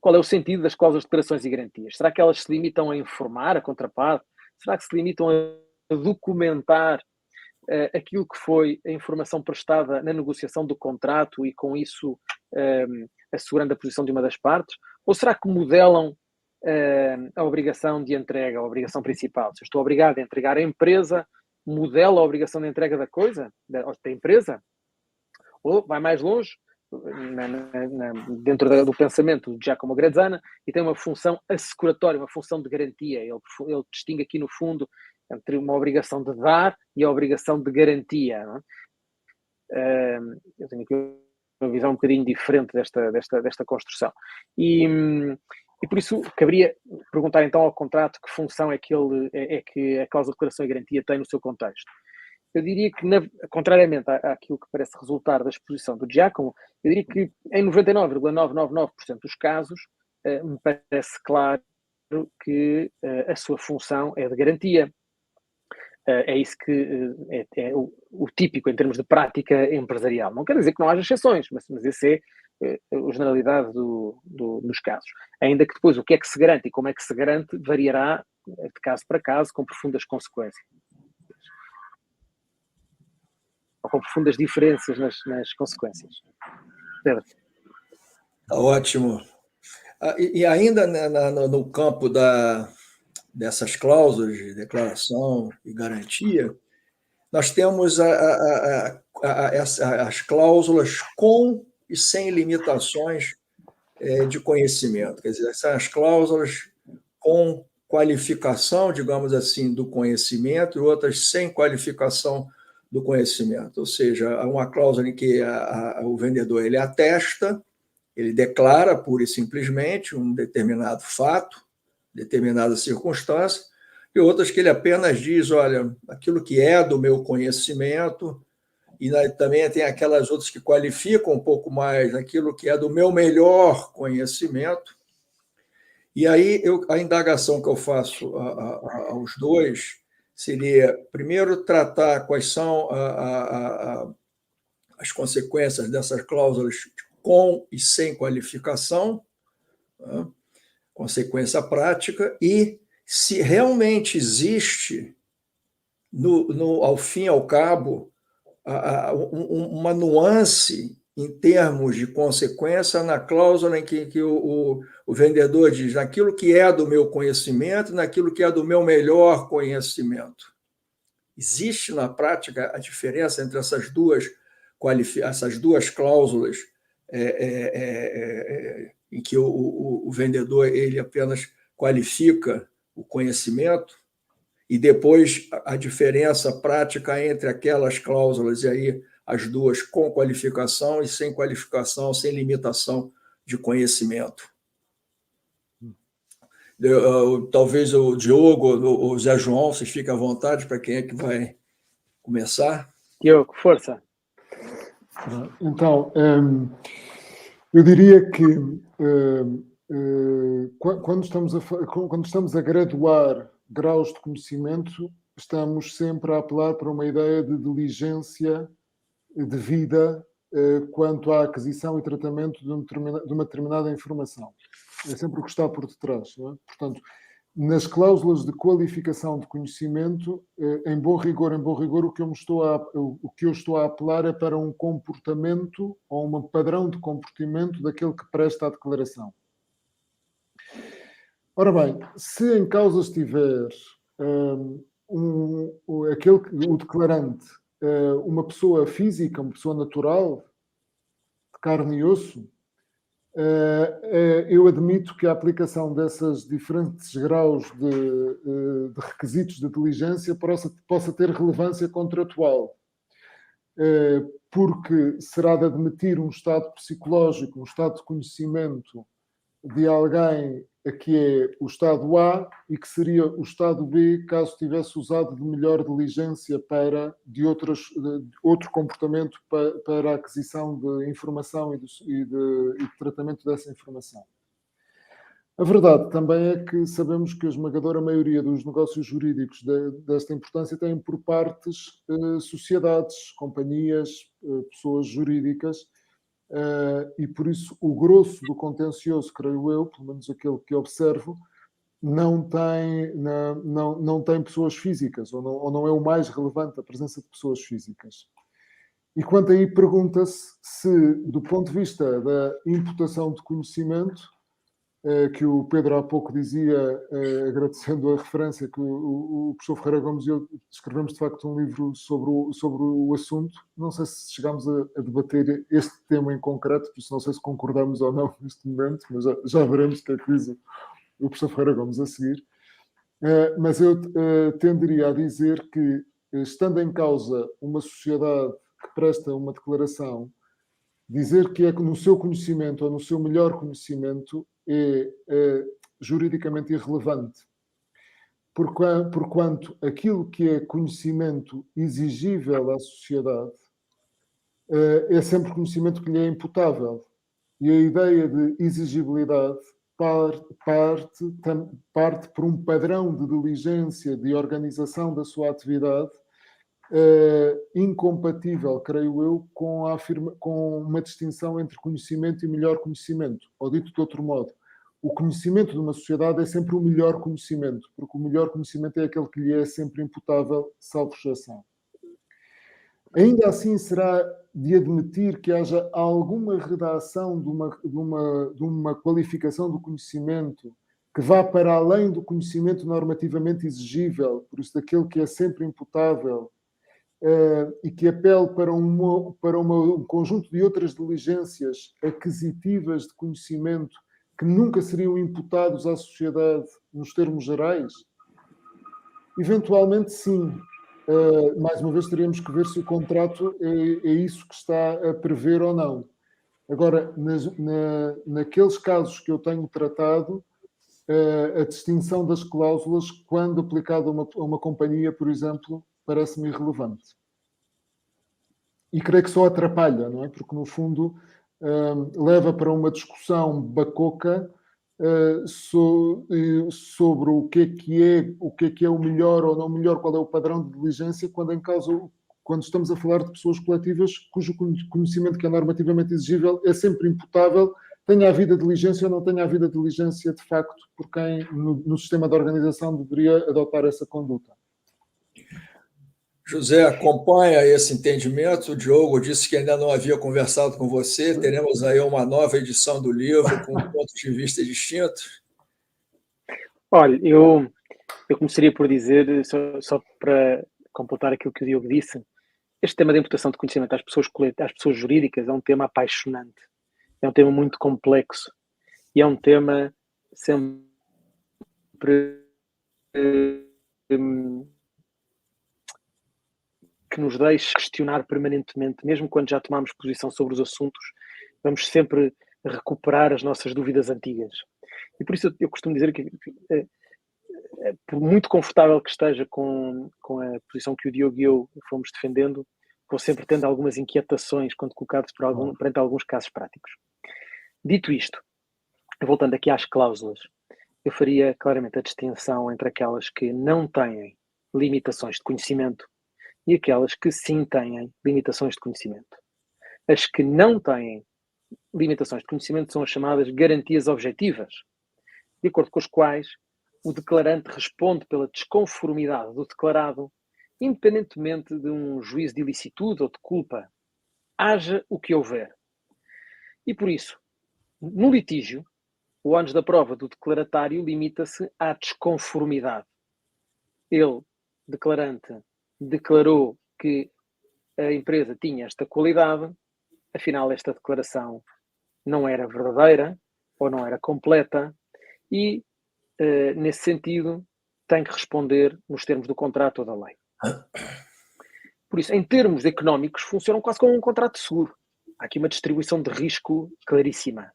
B: qual é o sentido das cláusulas de declarações e garantias. Será que elas se limitam a informar a contraparte? Será que se limitam a documentar aquilo que foi a informação prestada na negociação do contrato e, com isso, assegurando a posição de uma das partes? Ou será que modelam a obrigação de entrega, a obrigação principal? Se eu estou obrigado a entregar a empresa, modela a obrigação de entrega da coisa, da empresa? Ou vai mais longe, dentro do pensamento de Giacomo Grazzana, e tem uma função assecuratória, uma função de garantia. Ele distingue aqui, no fundo, entre uma obrigação de dar e a obrigação de garantia. Não é? Eu tenho aqui uma visão um bocadinho diferente desta construção. E por isso caberia perguntar então ao contrato que função é que a cláusula de declaração e garantia tem no seu contexto. Eu diria que, contrariamente àquilo que parece resultar da exposição do Giacomo, eu diria que em 99,999% dos casos me parece claro que a sua função é de garantia. É isso que é o típico em termos de prática empresarial. Não quer dizer que não haja exceções, mas esse é a generalidade dos casos. Ainda que depois o que é que se garante e como é que se garante variará de caso para caso, com profundas consequências. Ou com profundas diferenças nas consequências. Pedro.
A: Ótimo. E ainda no campo dessas cláusulas de declaração e garantia, nós temos as cláusulas com e sem limitações de conhecimento. Quer dizer, são as cláusulas com qualificação, digamos assim, do conhecimento, e outras sem qualificação do conhecimento. Ou seja, há uma cláusula em que o vendedor ele atesta, ele declara pura e simplesmente um determinado fato, determinada circunstância, e outras que ele apenas diz, olha, aquilo que é do meu conhecimento, e também tem aquelas outras que qualificam um pouco mais aquilo que é do meu melhor conhecimento. E aí a indagação que eu faço aos dois seria, primeiro, tratar quais são as consequências dessas cláusulas com e sem qualificação, né? Consequência prática, e se realmente existe, ao fim e ao cabo, uma nuance em termos de consequência na cláusula em que o vendedor diz naquilo que é do meu conhecimento, naquilo que é do meu melhor conhecimento. Existe na prática a diferença entre essas duas cláusulas em que o vendedor ele apenas qualifica o conhecimento, e depois a diferença prática entre aquelas cláusulas, e aí as duas com qualificação e sem qualificação, sem limitação de conhecimento. Talvez o Diogo, o Zé João, vocês fiquem à vontade, para quem é que vai começar?
B: Diogo, força.
C: Então, eu diria que quando estamos a graduar graus de conhecimento, estamos sempre a apelar para uma ideia de diligência devida quanto à aquisição e tratamento de uma determinada informação. É sempre o que está por detrás, não é? Portanto, nas cláusulas de qualificação de conhecimento, em bom rigor, o que eu estou a apelar é para um comportamento ou um padrão de comportamento daquele que presta a declaração. Ora bem, se em causa estiver o declarante, uma pessoa física, uma pessoa natural, de carne e osso, eu admito que a aplicação desses diferentes graus de requisitos de diligência possa ter relevância contratual, porque será de admitir um estado psicológico, um estado de conhecimento de alguém que é o Estado A e que seria o Estado B caso tivesse usado de melhor diligência de outro comportamento para a aquisição de informação e de tratamento dessa informação. A verdade também é que sabemos que a esmagadora maioria dos negócios jurídicos desta importância têm por partes sociedades, companhias, pessoas jurídicas, e por isso o grosso do contencioso, creio eu, pelo menos aquele que observo, não tem pessoas físicas, ou não é o mais relevante a presença de pessoas físicas. E quanto aí pergunta-se se, do ponto de vista da imputação de conhecimento, que o Pedro há pouco dizia, agradecendo a referência, que o professor Ferreira Gomes e eu escrevemos de facto um livro sobre o assunto. Não sei se chegámos a debater este tema em concreto, por isso não sei se concordamos ou não neste momento, mas já veremos o que é que diz o professor Ferreira Gomes a seguir. Mas eu tenderia a dizer que, estando em causa uma sociedade que presta uma declaração, dizer que é no seu conhecimento ou no seu melhor conhecimento é juridicamente irrelevante. Porquanto aquilo que é conhecimento exigível à sociedade é sempre conhecimento que lhe é imputável. E a ideia de exigibilidade parte por um padrão de diligência, de organização da sua atividade, incompatível, creio eu, com uma distinção entre conhecimento e melhor conhecimento. Ou dito de outro modo, o conhecimento de uma sociedade é sempre o melhor conhecimento, porque o melhor conhecimento é aquele que lhe é sempre imputável, salvo exceção. Ainda assim, será de admitir que haja alguma redação de uma qualificação do conhecimento que vá para além do conhecimento normativamente exigível, por isso daquele que é sempre imputável, e que apele para um conjunto de outras diligências aquisitivas de conhecimento que nunca seriam imputados à sociedade nos termos gerais? Eventualmente, sim. Mais uma vez, teríamos que ver se o contrato é isso que está a prever ou não. Agora, naqueles casos que eu tenho tratado, a distinção das cláusulas, quando aplicada a uma companhia, por exemplo, parece-me irrelevante. E creio que só atrapalha, não é? Porque, no fundo, leva para uma discussão bacoca sobre o que é o melhor ou não melhor, qual é o padrão de diligência, quando estamos a falar de pessoas coletivas cujo conhecimento que é normativamente exigível é sempre imputável, tenha havido a diligência ou não tenha havido a diligência de facto por quem no sistema de organização deveria adotar essa conduta.
A: José, acompanha esse entendimento. O Diogo disse que ainda não havia conversado com você. Teremos aí uma nova edição do livro com pontos de vista distintos.
B: Olha, eu começaria por dizer, só para completar aquilo que o Diogo disse, este tema da imputação de conhecimento às pessoas jurídicas é um tema apaixonante, é um tema muito complexo e é um tema sempre que nos deixa questionar permanentemente, mesmo quando já tomamos posição sobre os assuntos, vamos sempre recuperar as nossas dúvidas antigas. E por isso eu costumo dizer que, por muito confortável que esteja com a posição que o Diogo e eu fomos defendendo, vou sempre tendo algumas inquietações quando colocados perante alguns casos práticos. Dito isto, voltando aqui às cláusulas, eu faria claramente a distinção entre aquelas que não têm limitações de conhecimento e aquelas que sim têm limitações de conhecimento. As que não têm limitações de conhecimento são as chamadas garantias objetivas, de acordo com as quais o declarante responde pela desconformidade do declarado, independentemente de um juízo de ilicitude ou de culpa, haja o que houver. E por isso, no litígio, o ónus da prova do declaratário limita-se à desconformidade. Ele, declarante, declarou que a empresa tinha esta qualidade, afinal esta declaração não era verdadeira ou não era completa e, nesse sentido, tem que responder nos termos do contrato ou da lei. Por isso, em termos económicos, funcionam quase como um contrato de seguro. Há aqui uma distribuição de risco claríssima.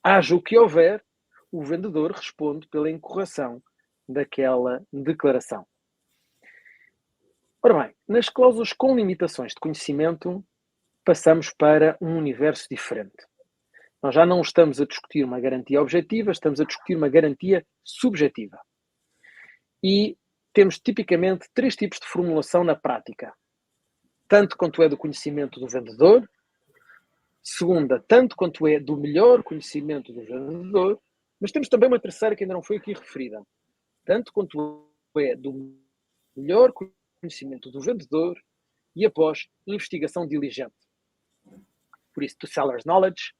B: Haja o que houver, o vendedor responde pela incorreção daquela declaração. Ora bem, nas cláusulas com limitações de conhecimento, passamos para um universo diferente. Nós já não estamos a discutir uma garantia objetiva, estamos a discutir uma garantia subjetiva. E temos tipicamente 3 tipos de formulação na prática. Tanto quanto é do conhecimento do vendedor, segunda, tanto quanto é do melhor conhecimento do vendedor, mas temos também uma terceira que ainda não foi aqui referida. Tanto quanto é do melhor conhecimento do vendedor e após investigação diligente. Por isso, to seller's knowledge,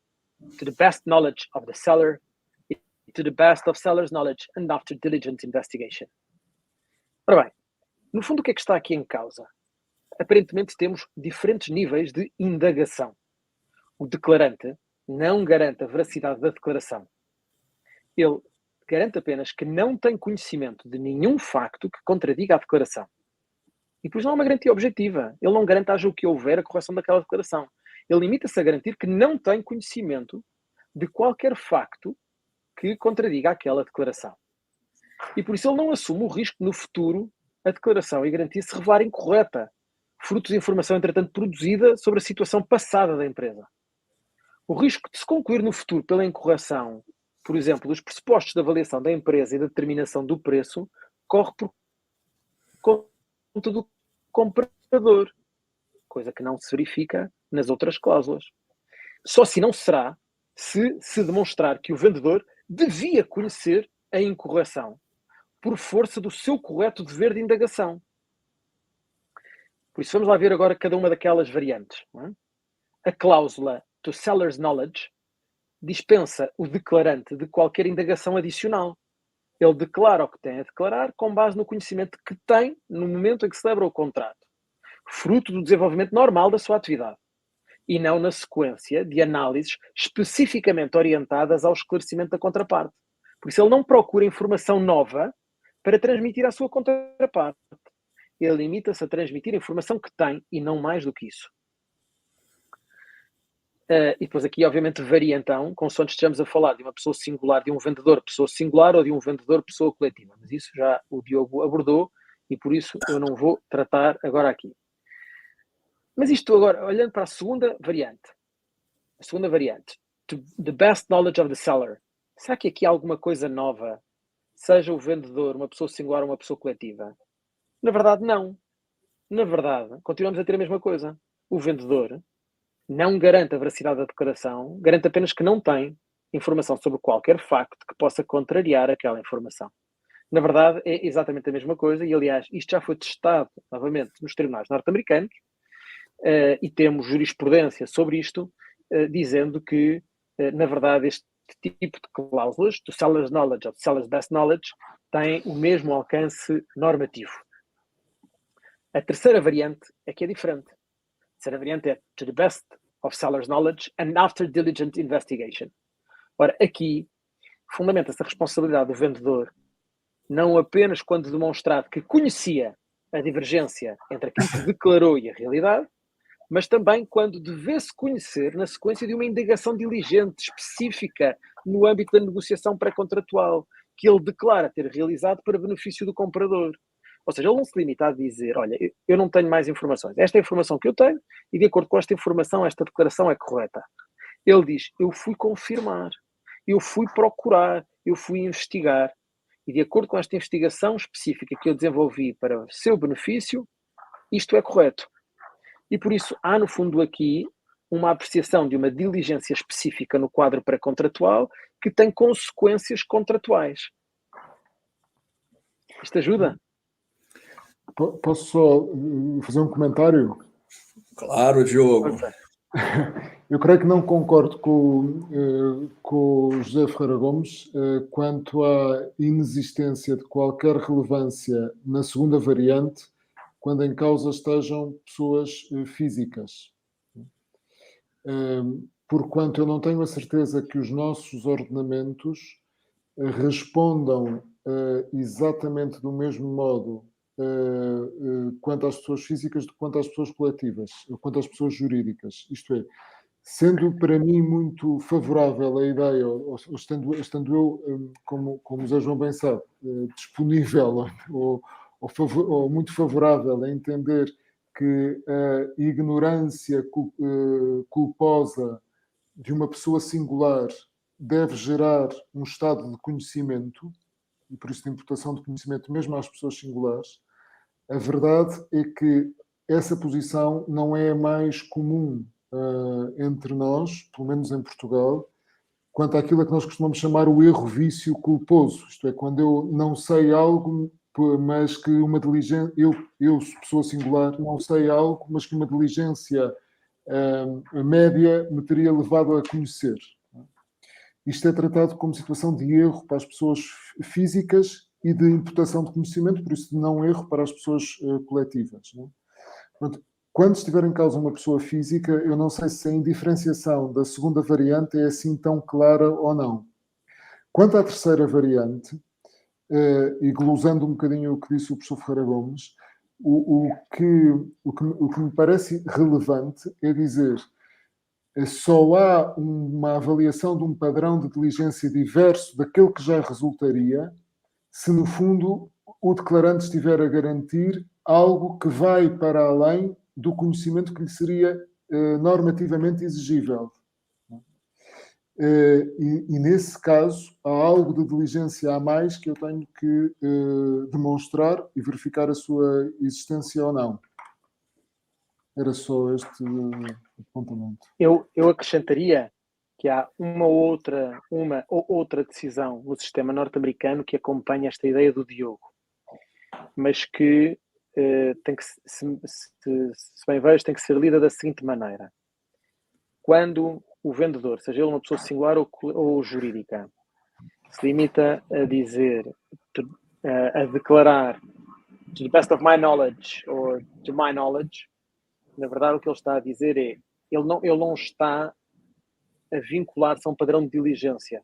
B: to the best knowledge of the seller, to the best of seller's knowledge and after diligent investigation. Ora bem, no fundo o que é que está aqui em causa? Aparentemente temos diferentes níveis de indagação. O declarante não garante a veracidade da declaração. Ele garante apenas que não tem conhecimento de nenhum facto que contradiga a declaração. E depois não há uma garantia objetiva. Ele não garante, haja o que houver, a correção daquela declaração. Ele limita-se a garantir que não tem conhecimento de qualquer facto que contradiga aquela declaração. E por isso ele não assume o risco que no futuro a declaração e a garantia se revelar incorreta, fruto de informação, entretanto, produzida sobre a situação passada da empresa. O risco de se concluir no futuro pela incorreção, por exemplo, dos pressupostos de avaliação da empresa e da determinação do preço, corre por conta do comprador, coisa que não se verifica nas outras cláusulas. Só se não será se demonstrar que o vendedor devia conhecer a incorreção, por força do seu correto dever de indagação. Por isso, vamos lá ver agora cada uma daquelas variantes. Não é? A cláusula to seller's knowledge dispensa o declarante de qualquer indagação adicional. Ele declara o que tem a declarar com base no conhecimento que tem no momento em que celebra o contrato, fruto do desenvolvimento normal da sua atividade, e não na sequência de análises especificamente orientadas ao esclarecimento da contraparte. Por isso, ele não procura informação nova para transmitir à sua contraparte. Ele limita-se a transmitir a informação que tem e não mais do que isso. E depois aqui, obviamente, varia então, consoante estejamos a falar de uma pessoa singular, de um vendedor pessoa singular ou de um vendedor pessoa coletiva. Mas isso já o Diogo abordou e por isso eu não vou tratar agora aqui. Mas isto agora, olhando para a segunda variante, to the best knowledge of the seller, será que aqui há alguma coisa nova, seja o vendedor uma pessoa singular ou uma pessoa coletiva? Na verdade, não. Na verdade, continuamos a ter a mesma coisa. O vendedor não garante a veracidade da declaração, garante apenas que não tem informação sobre qualquer facto que possa contrariar aquela informação. Na verdade, é exatamente a mesma coisa e, aliás, isto já foi testado, novamente, nos tribunais norte-americanos e temos jurisprudência sobre isto, dizendo que, na verdade, este tipo de cláusulas, do seller's knowledge ou do seller's best knowledge, tem o mesmo alcance normativo. A terceira variante é que é diferente. A terceira variante é to the best of seller's knowledge and after diligent investigation. Ora, aqui fundamenta-se a responsabilidade do vendedor não apenas quando demonstrado que conhecia a divergência entre aquilo que declarou e a realidade, mas também quando devesse conhecer na sequência de uma indagação diligente, específica, no âmbito da negociação pré-contratual, que ele declara ter realizado para benefício do comprador. Ou seja, ele não se limita a dizer, olha, eu não tenho mais informações. Esta é a informação que eu tenho e, de acordo com esta informação, esta declaração é correta. Ele diz, eu fui confirmar, eu fui procurar, eu fui investigar. E, de acordo com esta investigação específica que eu desenvolvi para seu benefício, isto é correto. E, por isso, há, no fundo, aqui uma apreciação de uma diligência específica no quadro pré-contratual que tem consequências contratuais. Isto ajuda?
C: Posso só fazer um comentário?
A: Claro, Diogo.
C: Eu creio que não concordo com o José Ferreira Gomes quanto à inexistência de qualquer relevância na segunda variante quando em causa estejam pessoas físicas. Porquanto eu não tenho a certeza que os nossos ordenamentos respondam exatamente do mesmo modo quanto às pessoas físicas quanto às pessoas coletivas, quanto às pessoas jurídicas. Isto é, sendo para mim muito favorável a ideia, ou estando eu, como o Zé João bem sabe, disponível ou muito favorável a entender que a ignorância culposa de uma pessoa singular deve gerar um estado de conhecimento, e por isso de importação de conhecimento mesmo às pessoas singulares, a verdade é que essa posição não é a mais comum entre nós, pelo menos em Portugal, quanto àquilo a que nós costumamos chamar o erro-vício culposo. Isto é, quando eu não sei algo, mas que uma diligência... Eu, pessoa singular, não sei algo, mas que uma diligência média me teria levado a conhecer. Isto é tratado como situação de erro para as pessoas físicas e de imputação de conhecimento, por isso de não erro para as pessoas coletivas. Não é? Portanto, quando estiver em causa uma pessoa física, eu não sei se a indiferenciação da segunda variante é assim tão clara ou não. Quanto à terceira variante, e glosando um bocadinho o que disse o professor Ferreira Gomes, o que me parece relevante é dizer só há uma avaliação de um padrão de diligência diverso daquele que já resultaria se, no fundo, o declarante estiver a garantir algo que vai para além do conhecimento que lhe seria normativamente exigível. E nesse caso, há algo de diligência a mais que eu tenho que demonstrar e verificar a sua existência ou não. Era só este apontamento.
B: Eu acrescentaria que há uma ou outra decisão no sistema norte-americano que acompanha esta ideia do Diogo, mas que tem que, se bem vejo, tem que ser lida da seguinte maneira. Quando o vendedor, seja ele uma pessoa singular ou jurídica, se limita a dizer, a declarar to the best of my knowledge or to my knowledge, na verdade o que ele está a dizer é ele não está a vincular-se a um padrão de diligência.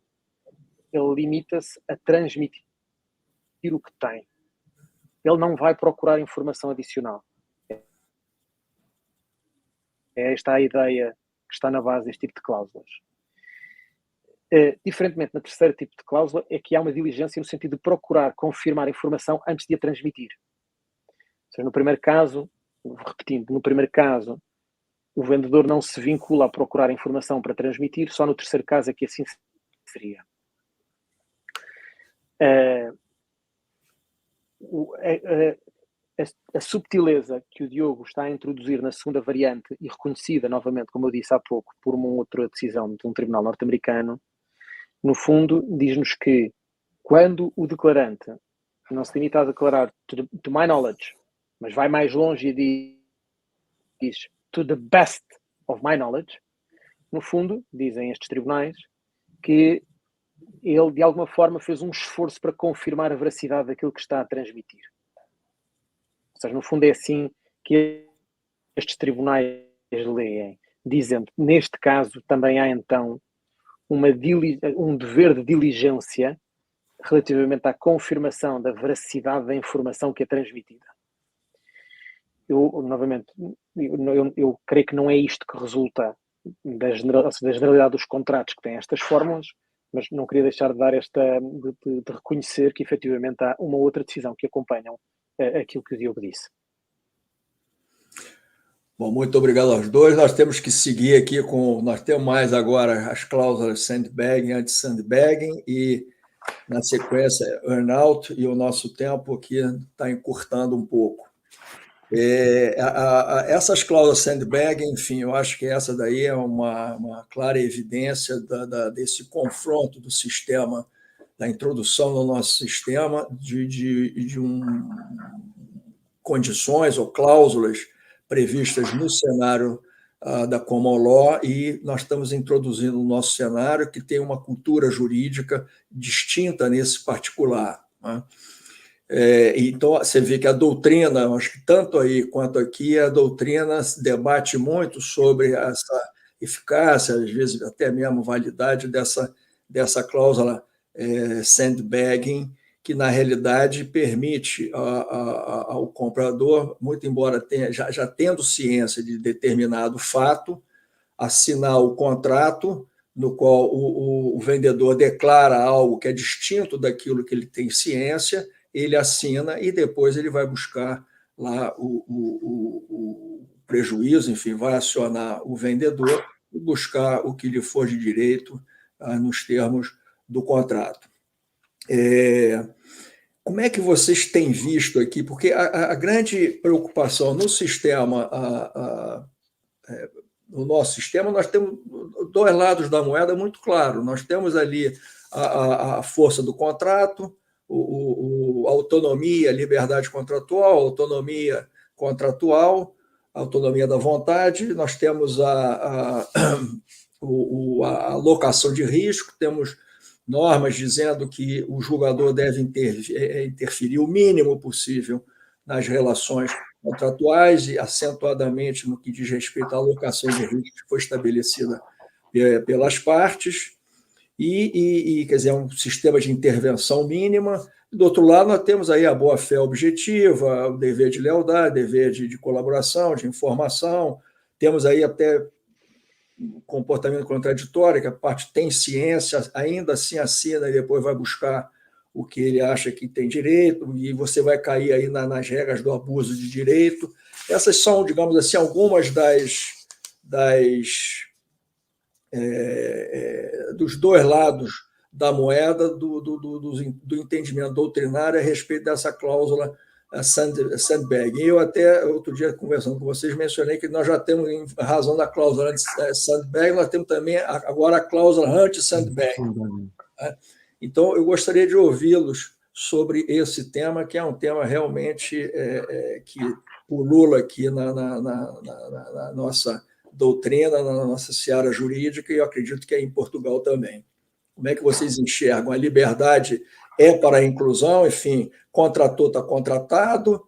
B: Ele limita-se a transmitir o que tem. Ele não vai procurar informação adicional. É esta a ideia que está na base deste tipo de cláusulas. Diferentemente, na terceiro tipo de cláusula, é que há uma diligência no sentido de procurar confirmar a informação antes de a transmitir. Ou seja, no primeiro caso, repetindo, no primeiro caso, o vendedor não se vincula a procurar informação para transmitir, só no terceiro caso é que assim seria. A subtileza que o Diogo está a introduzir na segunda variante e reconhecida novamente, como eu disse há pouco, por uma outra decisão de um tribunal norte-americano, no fundo diz-nos que quando o declarante não se limita a declarar to my knowledge, mas vai mais longe e diz to the best of my knowledge, no fundo, dizem estes tribunais, que ele de alguma forma fez um esforço para confirmar a veracidade daquilo que está a transmitir. Ou seja, no fundo é assim que estes tribunais leem, dizendo, neste caso também há então um dever de diligência relativamente à confirmação da veracidade da informação que é transmitida. Eu creio que não é isto que resulta da generalidade dos contratos que têm estas fórmulas, mas não queria deixar de dar de reconhecer que efetivamente há uma outra decisão que acompanham aquilo que o Diogo disse.
A: Bom, muito obrigado aos dois. Nós temos que seguir aqui nós temos mais agora as cláusulas sandbagging, anti-sandbagging e, na sequência, earn-out, e o nosso tempo aqui está encurtando um pouco. Essas cláusulas sandbagging, enfim, eu acho que essa daí é uma clara evidência desse confronto do sistema, da introdução no nosso sistema de condições ou cláusulas previstas no cenário da common law, e nós estamos introduzindo no nosso cenário que tem uma cultura jurídica distinta nesse particular, né? Então, você vê que a doutrina, acho que tanto aí quanto aqui, a doutrina se debate muito sobre essa eficácia, às vezes até mesmo validade dessa cláusula sandbagging, que na realidade permite ao comprador, muito embora já tendo ciência de determinado fato, assinar o contrato, no qual o vendedor declara algo que é distinto daquilo que ele tem ciência, ele assina e depois ele vai buscar lá o prejuízo, enfim, vai acionar o vendedor e buscar o que lhe for de direito nos termos do contrato. Como é que vocês têm visto aqui? Porque a grande preocupação no sistema, no nosso sistema, nós temos dois lados da moeda muito claro. Nós temos ali a força do contrato, a autonomia, a liberdade contratual, a autonomia contratual, a autonomia da vontade, nós temos a alocação de risco, temos normas dizendo que o julgador deve interferir o mínimo possível nas relações contratuais e acentuadamente no que diz respeito à alocação de risco que foi estabelecida pelas partes, quer dizer, um sistema de intervenção mínima. Do outro lado, nós temos aí a boa-fé objetiva, o dever de lealdade, dever de colaboração, de informação, temos aí até comportamento contraditório, que a parte tem ciência, ainda assim assina e depois vai buscar o que ele acha que tem direito, e você vai cair aí nas regras do abuso de direito. Essas são, digamos assim, algumas dos dois lados da moeda do entendimento doutrinário a respeito dessa cláusula sandbag. Eu até, outro dia, conversando com vocês, mencionei que nós já temos, em razão da cláusula anti-sandbag, nós temos também agora a cláusula anti-sandbag. Então, eu gostaria de ouvi-los sobre esse tema, que é um tema realmente que pulula aqui na nossa doutrina, na nossa seara jurídica, e eu acredito que é em Portugal também. Como é que vocês enxergam? A liberdade é para a inclusão, enfim, contratou, está contratado,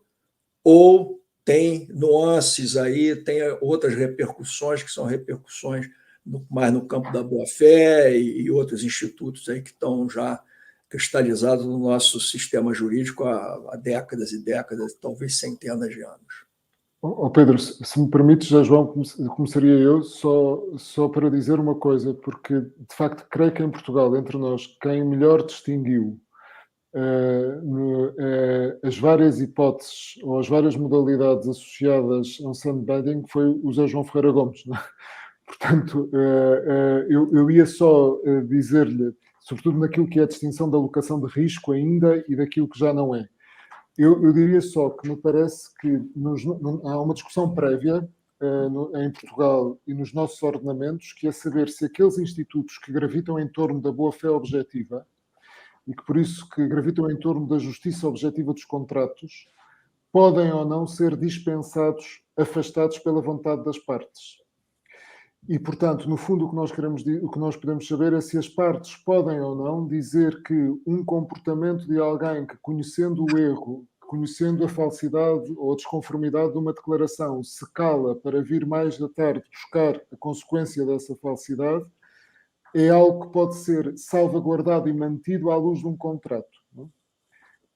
A: ou tem nuances aí, tem outras repercussões, que são repercussões mais no campo da boa-fé e outros institutos aí que estão já cristalizados no nosso sistema jurídico há décadas e décadas, talvez centenas de anos.
C: Pedro, se me permites, já, João, começaria eu só para dizer uma coisa, porque de facto creio que em Portugal, entre nós, quem melhor distinguiu as várias hipóteses ou as várias modalidades associadas ao sandbagging foi o José João Ferreira Gomes. Não é? Portanto, eu ia só dizer-lhe, sobretudo naquilo que é a distinção da alocação de risco ainda e daquilo que já não é. Eu diria só que me parece que há uma discussão prévia em Portugal e nos nossos ordenamentos, que é saber se aqueles institutos que gravitam em torno da boa-fé objetiva e que por isso que gravitam em torno da justiça objetiva dos contratos podem ou não ser dispensados, afastados pela vontade das partes. E, portanto, no fundo, o que nós podemos saber é se as partes podem ou não dizer que um comportamento de alguém que, conhecendo o erro, conhecendo a falsidade ou a desconformidade de uma declaração, se cala para vir mais da tarde buscar a consequência dessa falsidade, é algo que pode ser salvaguardado e mantido à luz de um contrato. Não?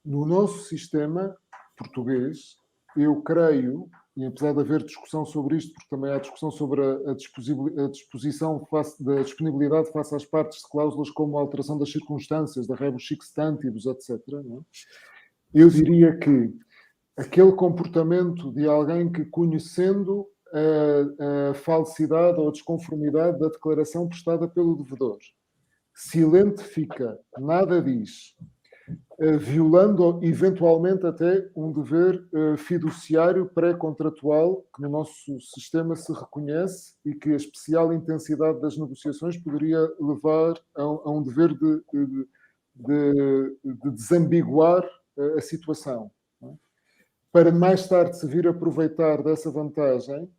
C: No nosso sistema português, eu creio, e apesar de haver discussão sobre isto, porque também há discussão sobre a disposição da disponibilidade face às partes de cláusulas como a alteração das circunstâncias, da rebus sic stantibus, etc. Não? Eu diria que aquele comportamento de alguém que, conhecendo a falsidade ou a desconformidade da declaração prestada pelo devedor, se lentifica, nada diz, violando eventualmente até um dever fiduciário pré-contratual que no nosso sistema se reconhece e que a especial intensidade das negociações poderia levar a um dever de desambiguar a situação. Não é? Para mais tarde se vir aproveitar dessa vantagem,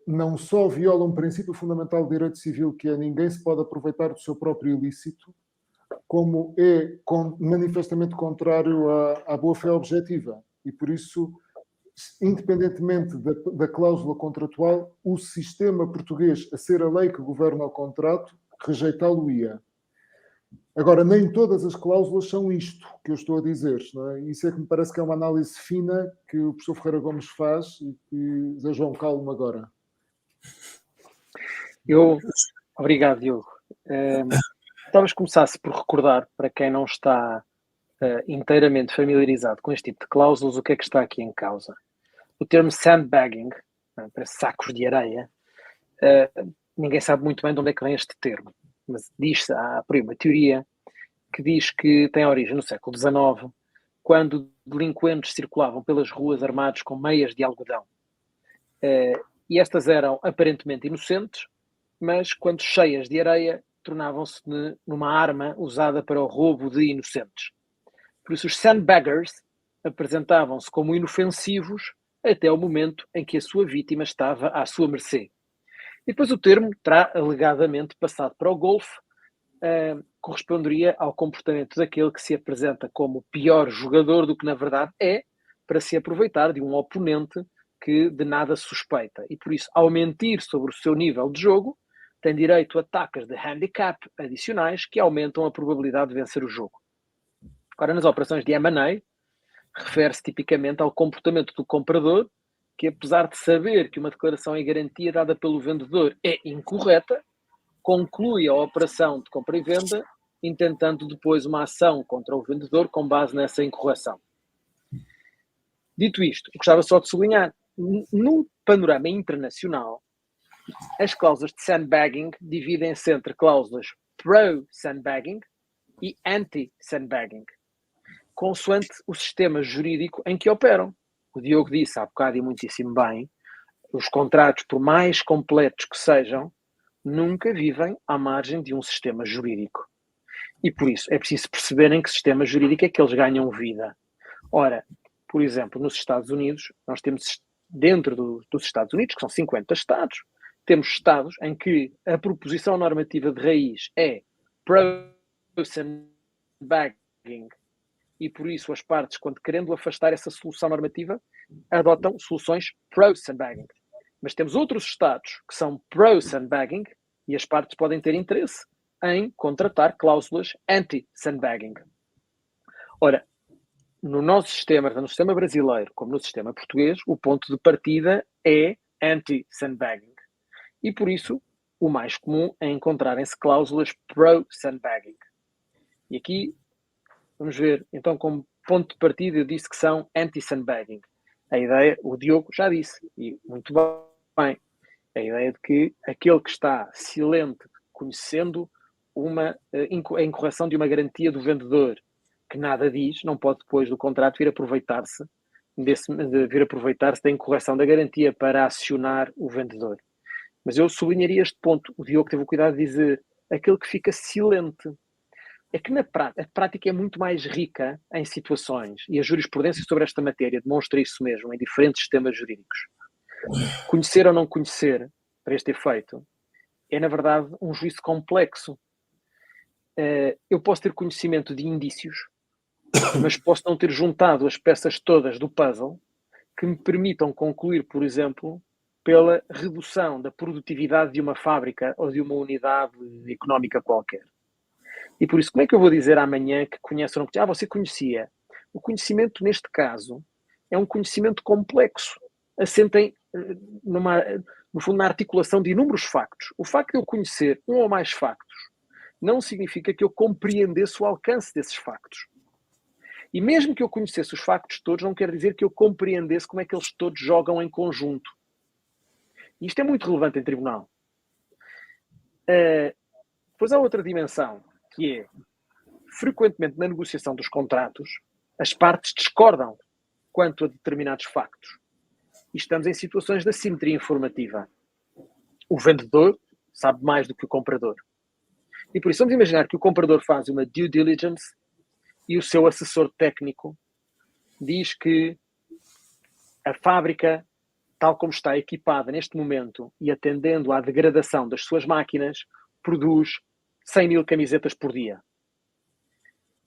C: não só viola um princípio fundamental de direito civil, que é ninguém se pode aproveitar do seu próprio ilícito, como é manifestamente contrário à boa-fé objetiva. E por isso, independentemente da cláusula contratual, o sistema português, a ser a lei que governa o contrato, rejeitá-lo-ia. Agora, nem todas as cláusulas são isto que eu estou a dizer. Não é? Isso é que me parece que é uma análise fina que o professor Ferreira Gomes faz e que Zé João calma agora.
B: Obrigado, Diogo. Talvez começasse por recordar, para quem não está inteiramente familiarizado com este tipo de cláusulas, o que é que está aqui em causa. O termo sandbagging, para sacos de areia, ninguém sabe muito bem de onde é que vem este termo, mas diz-se, há por aí uma teoria que diz que tem origem no século XIX, quando delinquentes circulavam pelas ruas armados com meias de algodão. E estas eram aparentemente inocentes, mas quando cheias de areia, tornavam-se numa arma usada para o roubo de inocentes. Por isso, os sandbaggers apresentavam-se como inofensivos até o momento em que a sua vítima estava à sua mercê. E depois o termo terá alegadamente passado para o golfe, corresponderia ao comportamento daquele que se apresenta como pior jogador do que na verdade é, para se aproveitar de um oponente que de nada suspeita. E por isso, ao mentir sobre o seu nível de jogo, tem direito a tacas de handicap adicionais que aumentam a probabilidade de vencer o jogo. Agora, nas operações de M&A, refere-se tipicamente ao comportamento do comprador, que apesar de saber que uma declaração em garantia dada pelo vendedor é incorreta, conclui a operação de compra e venda, intentando depois uma ação contra o vendedor com base nessa incorreção. Dito isto, gostava só de sublinhar, no panorama internacional, as cláusulas de sandbagging dividem-se entre cláusulas pro-sandbagging e anti-sandbagging, consoante o sistema jurídico em que operam. O Diogo disse há bocado e muitíssimo bem, os contratos, por mais completos que sejam, nunca vivem à margem de um sistema jurídico. E por isso é preciso perceber em que sistema jurídico é que eles ganham vida. Ora, por exemplo, nos Estados Unidos, nós temos dentro dos Estados Unidos, que são 50 estados, temos estados em que a proposição normativa de raiz é pro-sandbagging e por isso as partes, quando querendo afastar essa solução normativa, adotam soluções pro-sandbagging. Mas temos outros estados que são pro-sandbagging e as partes podem ter interesse em contratar cláusulas anti-sandbagging. Ora, no nosso sistema, no sistema brasileiro como no sistema português, o ponto de partida é anti-sandbagging. E por isso, o mais comum é encontrarem-se cláusulas pro-sandbagging. E aqui, vamos ver, então, como ponto de partida, eu disse que são anti-sandbagging. A ideia, o Diogo já disse, e muito bem, a ideia de que aquele que está silente, conhecendo a incorreção de uma garantia do vendedor, que nada diz, não pode depois do contrato vir aproveitar-se da incorreção da garantia para acionar o vendedor. Mas eu sublinharia este ponto. O Diogo teve o cuidado de dizer aquele que fica silente. É que a prática é muito mais rica em situações, e a jurisprudência sobre esta matéria demonstra isso mesmo em diferentes sistemas jurídicos. Conhecer ou não conhecer, para este efeito, é na verdade um juízo complexo. Eu posso ter conhecimento de indícios, mas posso não ter juntado as peças todas do puzzle que me permitam concluir, por exemplo, pela redução da produtividade de uma fábrica ou de uma unidade económica qualquer. E por isso, como é que eu vou dizer amanhã que conhece ou não conhece? Você conhecia. O conhecimento, neste caso, é um conhecimento complexo, assente no fundo, na articulação de inúmeros factos. O facto de eu conhecer um ou mais factos não significa que eu compreendesse o alcance desses factos. E mesmo que eu conhecesse os factos todos, não quer dizer que eu compreendesse como é que eles todos jogam em conjunto. E isto é muito relevante em tribunal. Depois há outra dimensão, que é, frequentemente na negociação dos contratos, as partes discordam quanto a determinados factos. E estamos em situações de assimetria informativa. O vendedor sabe mais do que o comprador. E por isso vamos imaginar que o comprador faz uma due diligence e o seu assessor técnico diz que a fábrica, tal como está equipada neste momento e atendendo à degradação das suas máquinas, produz 100 mil camisetas por dia.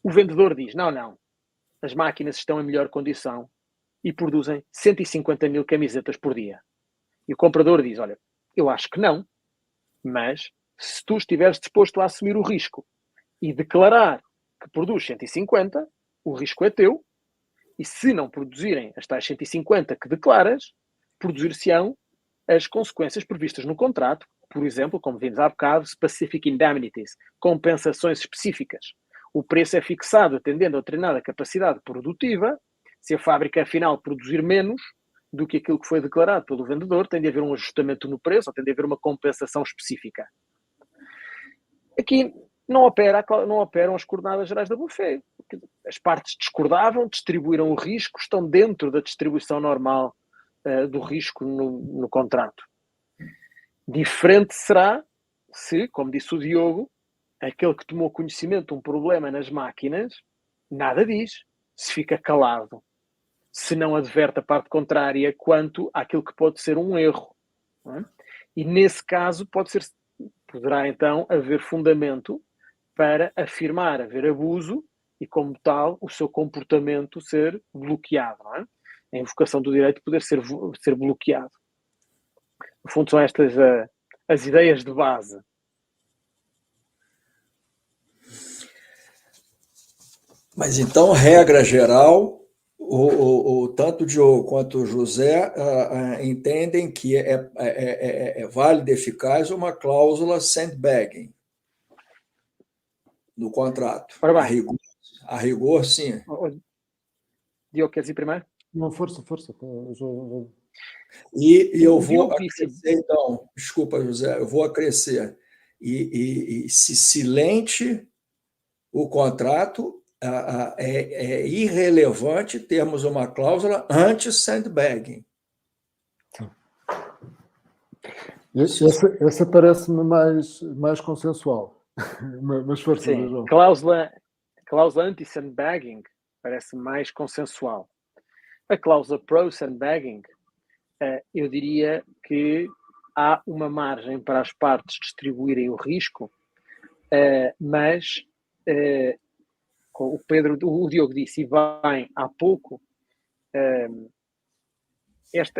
B: O vendedor diz, não, as máquinas estão em melhor condição e produzem 150 mil camisetas por dia. E o comprador diz, olha, eu acho que não, mas se tu estiveres disposto a assumir o risco e declarar que produz 150, o risco é teu, e se não produzirem as tais 150 que declaras, produzir-se-ão as consequências previstas no contrato, por exemplo, como vimos há bocado, specific indemnities, compensações específicas. O preço é fixado atendendo a determinada capacidade produtiva. Se a fábrica, afinal, produzir menos do que aquilo que foi declarado pelo vendedor, tem de haver um ajustamento no preço, ou tem de haver uma compensação específica. Aqui não operam as coordenadas gerais da boa-fé. As partes discordavam, distribuíram o risco, estão dentro da distribuição normal do risco no contrato. Diferente será se, como disse o Diogo, aquele que tomou conhecimento de um problema nas máquinas, nada diz, se fica calado, se não adverte a parte contrária quanto àquilo que pode ser um erro. Não é? E nesse caso poderá então haver fundamento para afirmar haver abuso e, como tal, o seu comportamento ser bloqueado. Não é? A invocação do direito poder ser bloqueado. No fundo, são estas as ideias de base.
A: Mas então, regra geral, tanto o Diogo quanto o José entendem que é válida e eficaz uma cláusula sandbagging no contrato.
B: Ora bem.
A: A rigor, sim.
B: Diogo, queres ir primeiro?
C: Não, força.
A: E eu vou acrescer, então, desculpa, José, eu vou acrescer. E se silente o contrato, é irrelevante termos uma cláusula anti-sandbagging.
C: Essa parece-me mais consensual. Mas força,
B: sim,
C: João.
B: Cláusula anti-sandbagging parece mais consensual. A cláusula pro-sandbagging, eu diria que há uma margem para as partes distribuírem o risco, mas o Diogo disse, e bem, há pouco,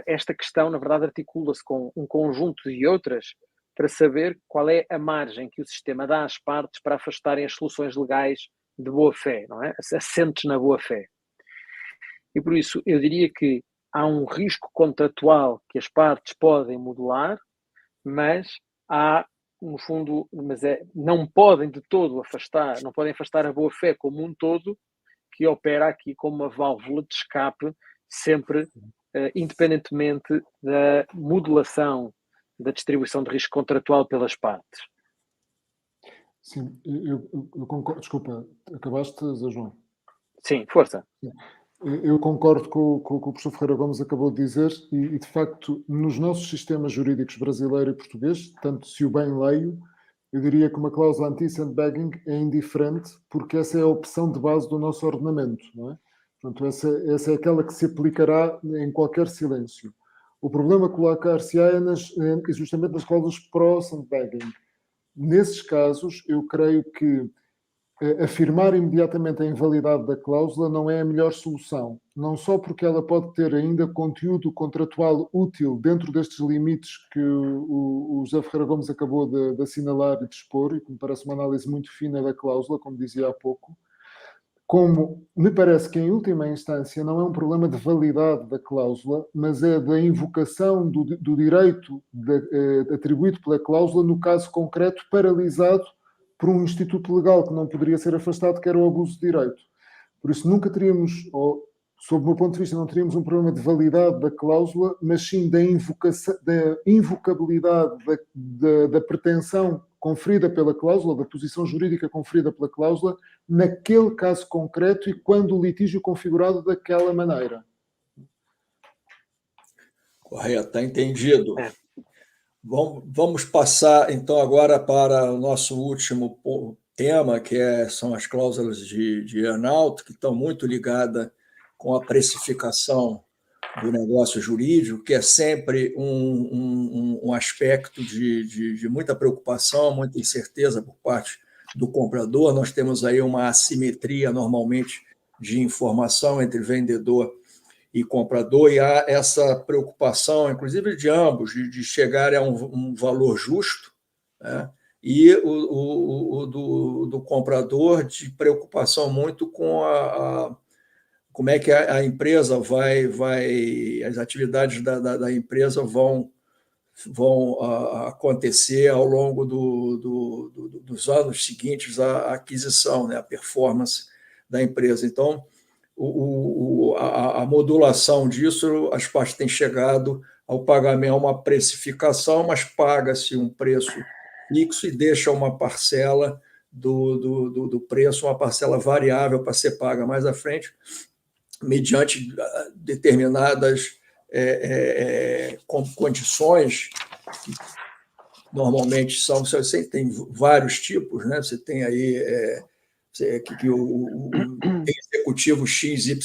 B: esta questão, na verdade, articula-se com um conjunto de outras para saber qual é a margem que o sistema dá às partes para afastarem as soluções legais de boa-fé, não é? Assentes na boa-fé. E por isso, eu diria que há um risco contratual que as partes podem modular, mas há, no fundo, não podem de todo não podem afastar a boa-fé como um todo, que opera aqui como uma válvula de escape, sempre independentemente da modulação da distribuição de risco contratual pelas partes.
C: Sim, eu concordo. Desculpa, acabaste, Zé João?
B: Sim, força.
C: Eu concordo com o que o professor Ferreira Gomes acabou de dizer e, de facto, nos nossos sistemas jurídicos brasileiro e português, tanto se o bem leio, eu diria que uma cláusula anti-sandbagging é indiferente porque essa é a opção de base do nosso ordenamento, não é? Portanto, essa é aquela que se aplicará em qualquer silêncio. O problema colocar-se-á é justamente nas cláusulas pró-sandbagging. Nesses casos, eu creio que afirmar imediatamente a invalidade da cláusula não é a melhor solução. Não só porque ela pode ter ainda conteúdo contratual útil dentro destes limites que o José Ferreira Gomes acabou de assinalar e de expor, e que me parece uma análise muito fina da cláusula, como dizia há pouco, como me parece que, em última instância, não é um problema de validade da cláusula, mas é da invocação do direito atribuído pela cláusula, no caso concreto, paralisado por um instituto legal que não poderia ser afastado, que era o abuso de direito. Por isso, nunca teríamos, ou, sob o meu ponto de vista, não teríamos um problema de validade da cláusula, mas sim da invocabilidade da pretensão conferida pela cláusula, da posição jurídica conferida pela cláusula, naquele caso concreto e quando o litígio configurado daquela maneira.
A: Correto, está entendido. Vamos passar, então, agora para o nosso último tema, que são as cláusulas de earn-out, que estão muito ligadas com a precificação do negócio jurídico, que é sempre um aspecto de muita preocupação, muita incerteza por parte do comprador. Nós temos aí uma assimetria, normalmente, de informação entre vendedor e comprador, e há essa preocupação, inclusive de ambos, de chegar a um valor justo, né? E o do comprador de preocupação muito com como é que a empresa as atividades da empresa vão vão acontecer ao longo dos anos seguintes à aquisição, né, a performance da empresa. Então, a modulação disso, as partes têm chegado ao pagamento, a uma precificação, mas paga-se um preço fixo e deixa uma parcela do preço, uma parcela variável para ser paga mais à frente, mediante determinadas condições, que normalmente são, você tem vários tipos, né? Você tem aí que o executivo XYZ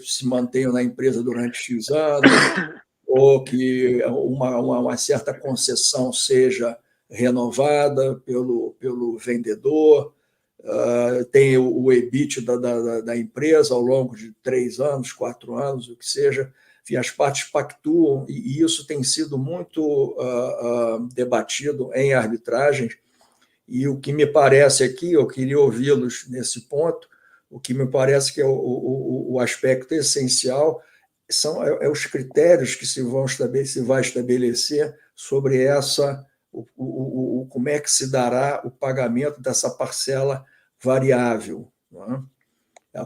A: se mantenha na empresa durante X anos, ou que uma certa concessão seja renovada pelo vendedor, tem o EBIT da empresa ao longo de 3 anos, 4 anos, o que seja. Enfim, as partes pactuam, e isso tem sido muito debatido em arbitragens, e o que me parece aqui, eu queria ouvi-los nesse ponto, o que me parece que é o aspecto essencial são os critérios que se vai estabelecer sobre como é que se dará o pagamento dessa parcela variável, não é?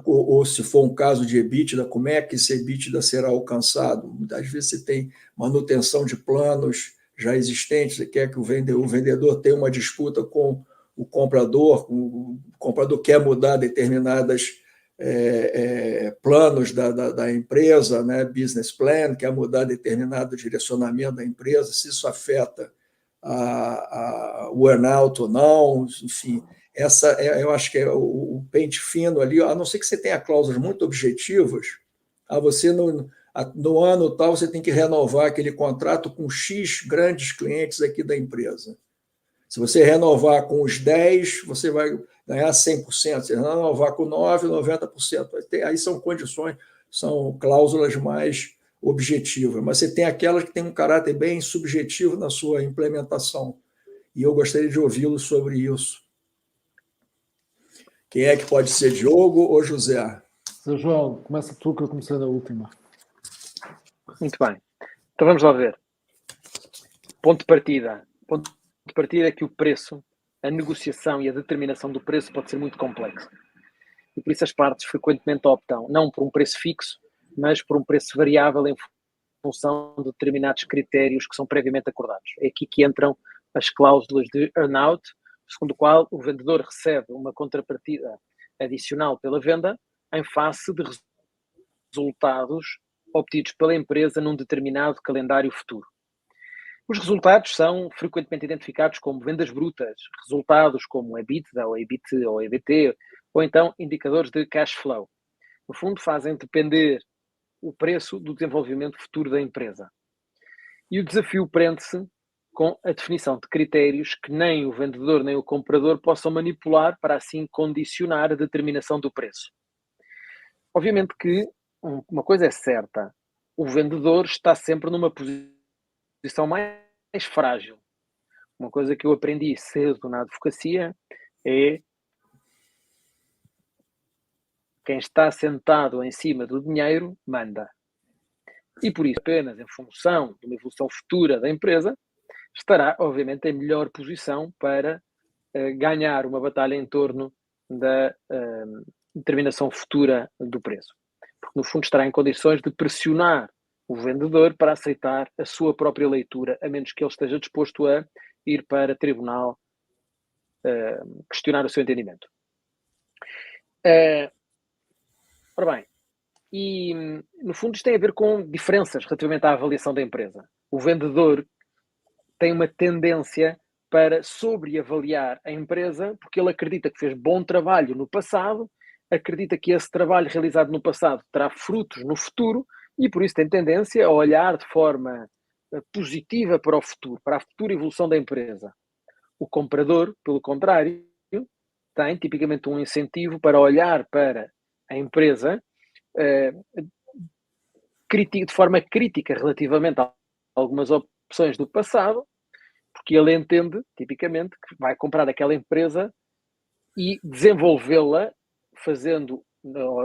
A: Ou se for um caso de EBITDA, como é que esse EBITDA será alcançado? Muitas vezes você tem manutenção de planos já existentes, você quer que o vendedor tenha uma disputa com o comprador quer mudar determinadas planos da empresa, né? Business plan, quer mudar determinado direcionamento da empresa, se isso afeta o earn-out ou não, enfim. Eu acho que é o pente fino ali, a não ser que você tenha cláusulas muito objetivas, você no ano tal você tem que renovar aquele contrato com X grandes clientes aqui da empresa. Se você renovar com os 10, você vai ganhar 100%. Se renovar com 9, 90%. Aí são condições, são cláusulas mais objetivas. Mas você tem aquelas que têm um caráter bem subjetivo na sua implementação. E eu gostaria de ouvi-lo sobre isso. Quem é que pode ser, Diogo ou José?
C: Sr. João, começa tu, que eu comecei na última.
B: Muito bem. Então vamos lá ver. Ponto de partida. Ponto de partida é que o preço, a negociação e a determinação do preço pode ser muito complexo. E por isso as partes frequentemente optam não por um preço fixo, mas por um preço variável em função de determinados critérios que são previamente acordados. É aqui que entram as cláusulas de earn-out, segundo o qual o vendedor recebe uma contrapartida adicional pela venda em face de resultados obtidos pela empresa num determinado calendário futuro. Os resultados são frequentemente identificados como vendas brutas, resultados como EBITDA ou EBIT ou EBT, ou então indicadores de cash flow. No fundo, fazem depender o preço do desenvolvimento futuro da empresa. E o desafio prende-se com a definição de critérios que nem o vendedor nem o comprador possam manipular para assim condicionar a determinação do preço. Obviamente que uma coisa é certa, o vendedor está sempre numa posição mais frágil. Uma coisa que eu aprendi cedo na advocacia é quem está sentado em cima do dinheiro manda. E por isso, apenas em função de uma evolução futura da empresa, estará, obviamente, em melhor posição para ganhar uma batalha em torno da determinação futura do preço. Porque, no fundo, estará em condições de pressionar o vendedor para aceitar a sua própria leitura, a menos que ele esteja disposto a ir para tribunal questionar o seu entendimento. Ora bem, e no fundo isto tem a ver com diferenças relativamente à avaliação da empresa. O vendedor tem uma tendência para sobreavaliar a empresa porque ele acredita que fez bom trabalho no passado, acredita que esse trabalho realizado no passado terá frutos no futuro e por isso tem tendência a olhar de forma positiva para o futuro, para a futura evolução da empresa. O comprador, pelo contrário, tem tipicamente um incentivo para olhar para a empresa de forma crítica relativamente a algumas opções do passado, porque ele entende, tipicamente, que vai comprar aquela empresa e desenvolvê-la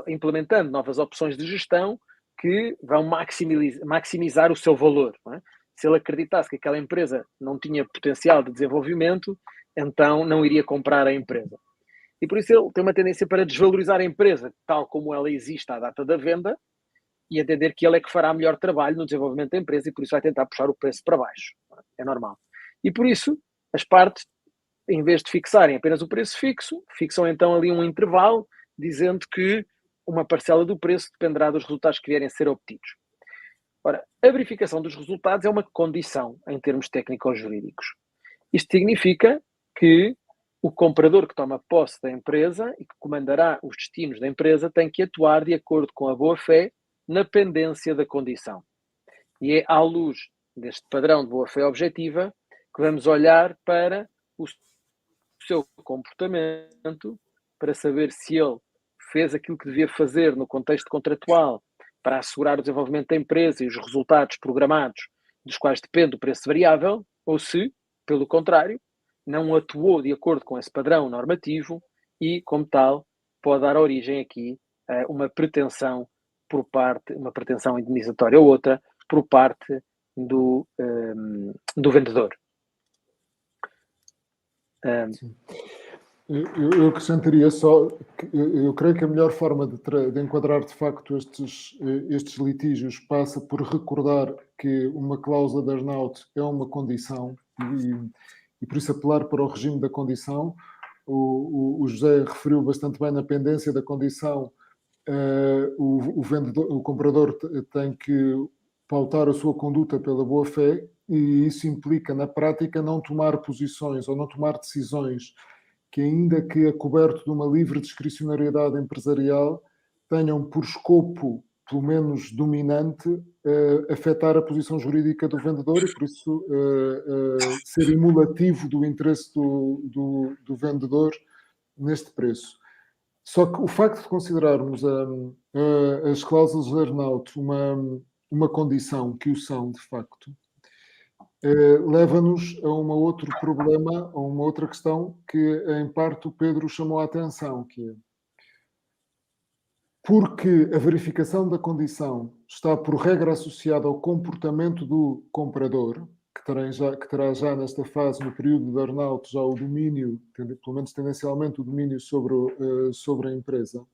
B: implementando novas opções de gestão que vão maximizar o seu valor. Não é? Se ele acreditasse que aquela empresa não tinha potencial de desenvolvimento, então não iria comprar a empresa. E por isso ele tem uma tendência para desvalorizar a empresa tal como ela existe à data da venda e entender que ele é que fará melhor trabalho no desenvolvimento da empresa e por isso vai tentar puxar o preço para baixo. É normal. E por isso as partes, em vez de fixarem apenas o preço fixo, fixam então ali um intervalo dizendo que uma parcela do preço dependerá dos resultados que vierem a ser obtidos. Ora, a verificação dos resultados é uma condição em termos técnico-jurídicos. Isto significa que o comprador que toma posse da empresa e que comandará os destinos da empresa tem que atuar de acordo com a boa-fé na pendência da condição. E é à luz deste padrão de boa-fé objetiva que vamos olhar para o seu comportamento, para saber se ele fez aquilo que devia fazer no contexto contratual para assegurar o desenvolvimento da empresa e os resultados programados dos quais depende o preço variável, ou se, pelo contrário, não atuou de acordo com esse padrão normativo e, como tal, pode dar origem aqui a uma pretensão uma pretensão indenizatória ou outra, por parte do vendedor.
C: Eu acrescentaria só que eu creio que a melhor forma de enquadrar de facto estes litígios passa por recordar que uma cláusula de earn-out é uma condição e por isso apelar para o regime da condição. O José referiu bastante bem na pendência da condição. O comprador tem que pautar a sua conduta pela boa-fé e isso implica, na prática, não tomar posições ou não tomar decisões que, ainda que a coberto de uma livre discricionariedade empresarial, tenham por escopo, pelo menos dominante, afetar a posição jurídica do vendedor e, por isso, ser emulativo do interesse do vendedor neste preço. Só que o facto de considerarmos as cláusulas de earn-out uma condição que o são, de facto, leva-nos a um outro problema, a uma outra questão que, em parte, o Pedro chamou a atenção, que é porque a verificação da condição está, por regra, associada ao comportamento do comprador, que terá já nesta fase, no período de earn-out, já o domínio, pelo menos tendencialmente, o domínio sobre a empresa.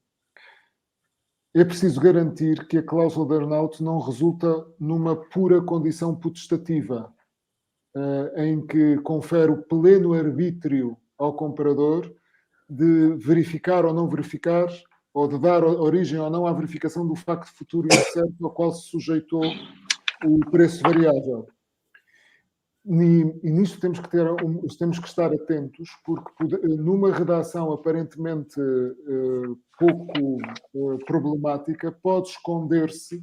C: É preciso garantir que a cláusula de earn-out não resulta numa pura condição potestativa, em que confere o pleno arbítrio ao comprador de verificar ou não verificar, ou de dar origem ou não à verificação do facto futuro incerto ao qual se sujeitou o preço variável. E nisto temos que estar atentos, porque numa redação aparentemente pouco problemática pode esconder-se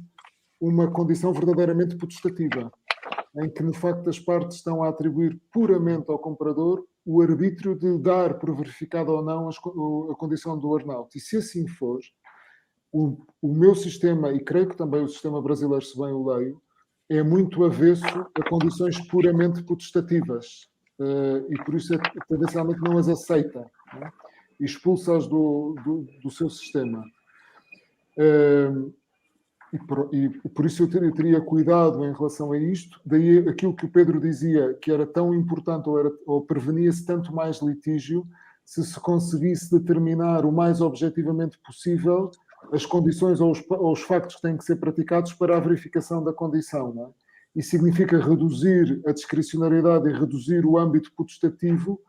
C: uma condição verdadeiramente potestativa, em que, no facto, as partes estão a atribuir puramente ao comprador o arbítrio de dar por verificado ou não a condição do earn-out. E se assim for, o meu sistema, e creio que também o sistema brasileiro, se bem o leio, é muito avesso a condições puramente potestativas e por isso tendencialmente não as aceita, né? E expulsa-as do seu sistema. E por isso eu teria cuidado em relação a isto. Daí aquilo que o Pedro dizia, que era tão importante ou prevenia-se tanto mais litígio se conseguisse determinar o mais objetivamente possível as condições ou os factos que têm que ser praticados para a verificação da condição, não é? Isso significa reduzir a discricionariedade e reduzir o âmbito potestativo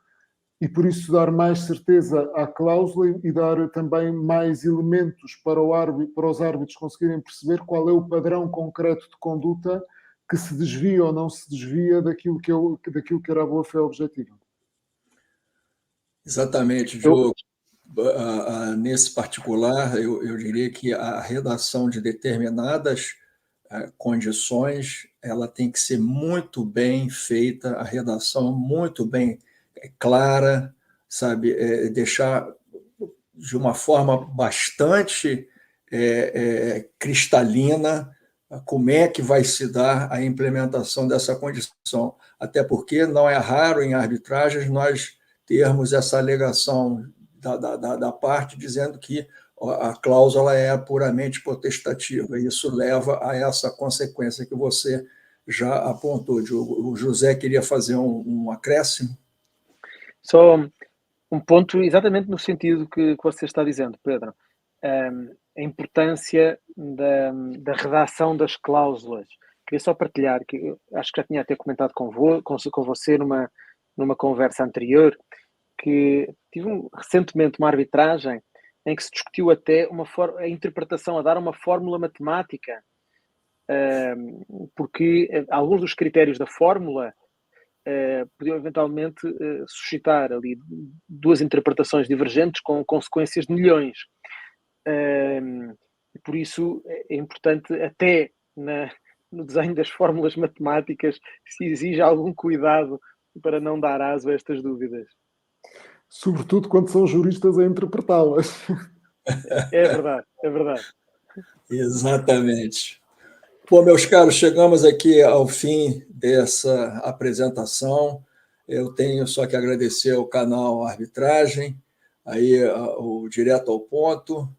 C: e, por isso, dar mais certeza à cláusula e dar também mais elementos para os árbitros conseguirem perceber qual é o padrão concreto de conduta que se desvia ou não se desvia daquilo que era a boa-fé objetiva.
A: Exatamente, Diogo. Nesse particular, eu diria que a redação de determinadas condições ela tem que ser muito bem feita, a redação muito bem clara, sabe, deixar de uma forma bastante cristalina como é que vai se dar a implementação dessa condição. Até porque não é raro em arbitragens nós termos essa alegação da parte dizendo que a cláusula é puramente potestativa. Isso leva a essa consequência que você já apontou. O José queria fazer um acréscimo.
B: Só um ponto exatamente no sentido que você está dizendo, Pedro. A importância da redação das cláusulas. Queria só partilhar, que eu acho que já tinha até comentado com você numa conversa anterior, que tive recentemente uma arbitragem em que se discutiu até a interpretação, a dar uma fórmula matemática, porque alguns dos critérios da fórmula podiam eventualmente suscitar ali duas interpretações divergentes com consequências de milhões. Por isso é importante até no desenho das fórmulas matemáticas se exige algum cuidado para não dar aso a estas dúvidas.
C: Sobretudo quando são juristas a interpretá-las.
B: É verdade, é verdade.
A: Exatamente. Bom, meus caros, chegamos aqui ao fim dessa apresentação. Eu tenho só que agradecer ao canal Arbitragem, aí o direto ao ponto,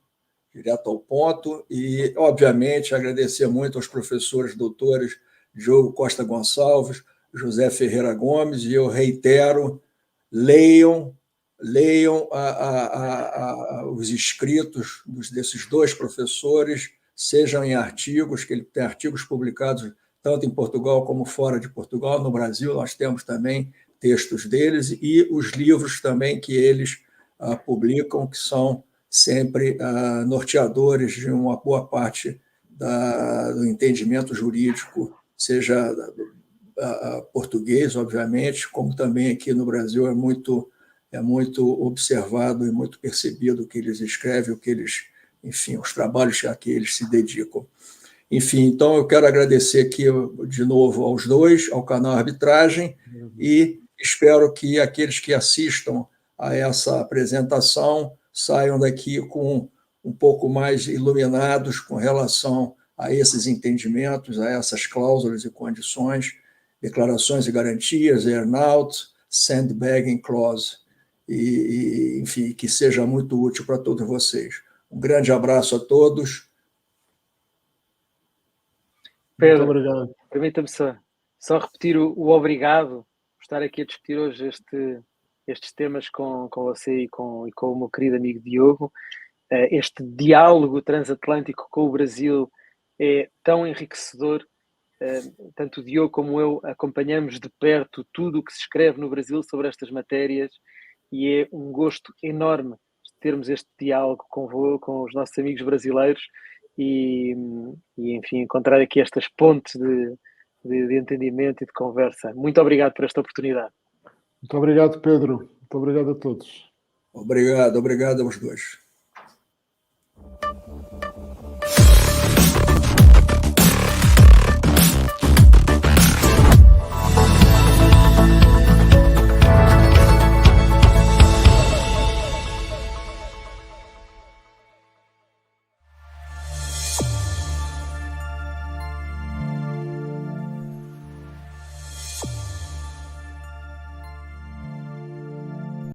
A: e, obviamente, agradecer muito aos professores doutores Diogo Costa Gonçalves, José Ferreira Gomes, e eu reitero, leiam os escritos desses dois professores, sejam em artigos, que ele tem artigos publicados tanto em Portugal como fora de Portugal. No Brasil, nós temos também textos deles, e os livros também que eles publicam, que são sempre norteadores de uma boa parte do entendimento jurídico, seja português, obviamente, como também aqui no Brasil é muito observado e muito percebido o que eles escrevem, o que eles, enfim, os trabalhos a que eles se dedicam. Enfim, então eu quero agradecer aqui de novo aos dois, ao canal Arbitragem, e espero que aqueles que assistam a essa apresentação saiam daqui com um pouco mais iluminados com relação a esses entendimentos, a essas cláusulas e condições, declarações e garantias, earn-out, sandbagging clause, e, enfim, que seja muito útil para todos vocês. Um grande abraço a todos.
B: Pedro,
C: muito obrigado.
B: Permita-me só repetir o obrigado por estar aqui a discutir hoje estes temas com você e com o meu querido amigo Diogo. Este diálogo transatlântico com o Brasil é tão enriquecedor. Tanto o Diogo como eu acompanhamos de perto tudo o que se escreve no Brasil sobre estas matérias, e é um gosto enorme termos este diálogo com os nossos amigos brasileiros e enfim, encontrar aqui estas pontes de entendimento e de conversa. Muito obrigado por esta oportunidade.
C: Muito obrigado, Pedro. Muito obrigado a todos.
A: Obrigado aos dois.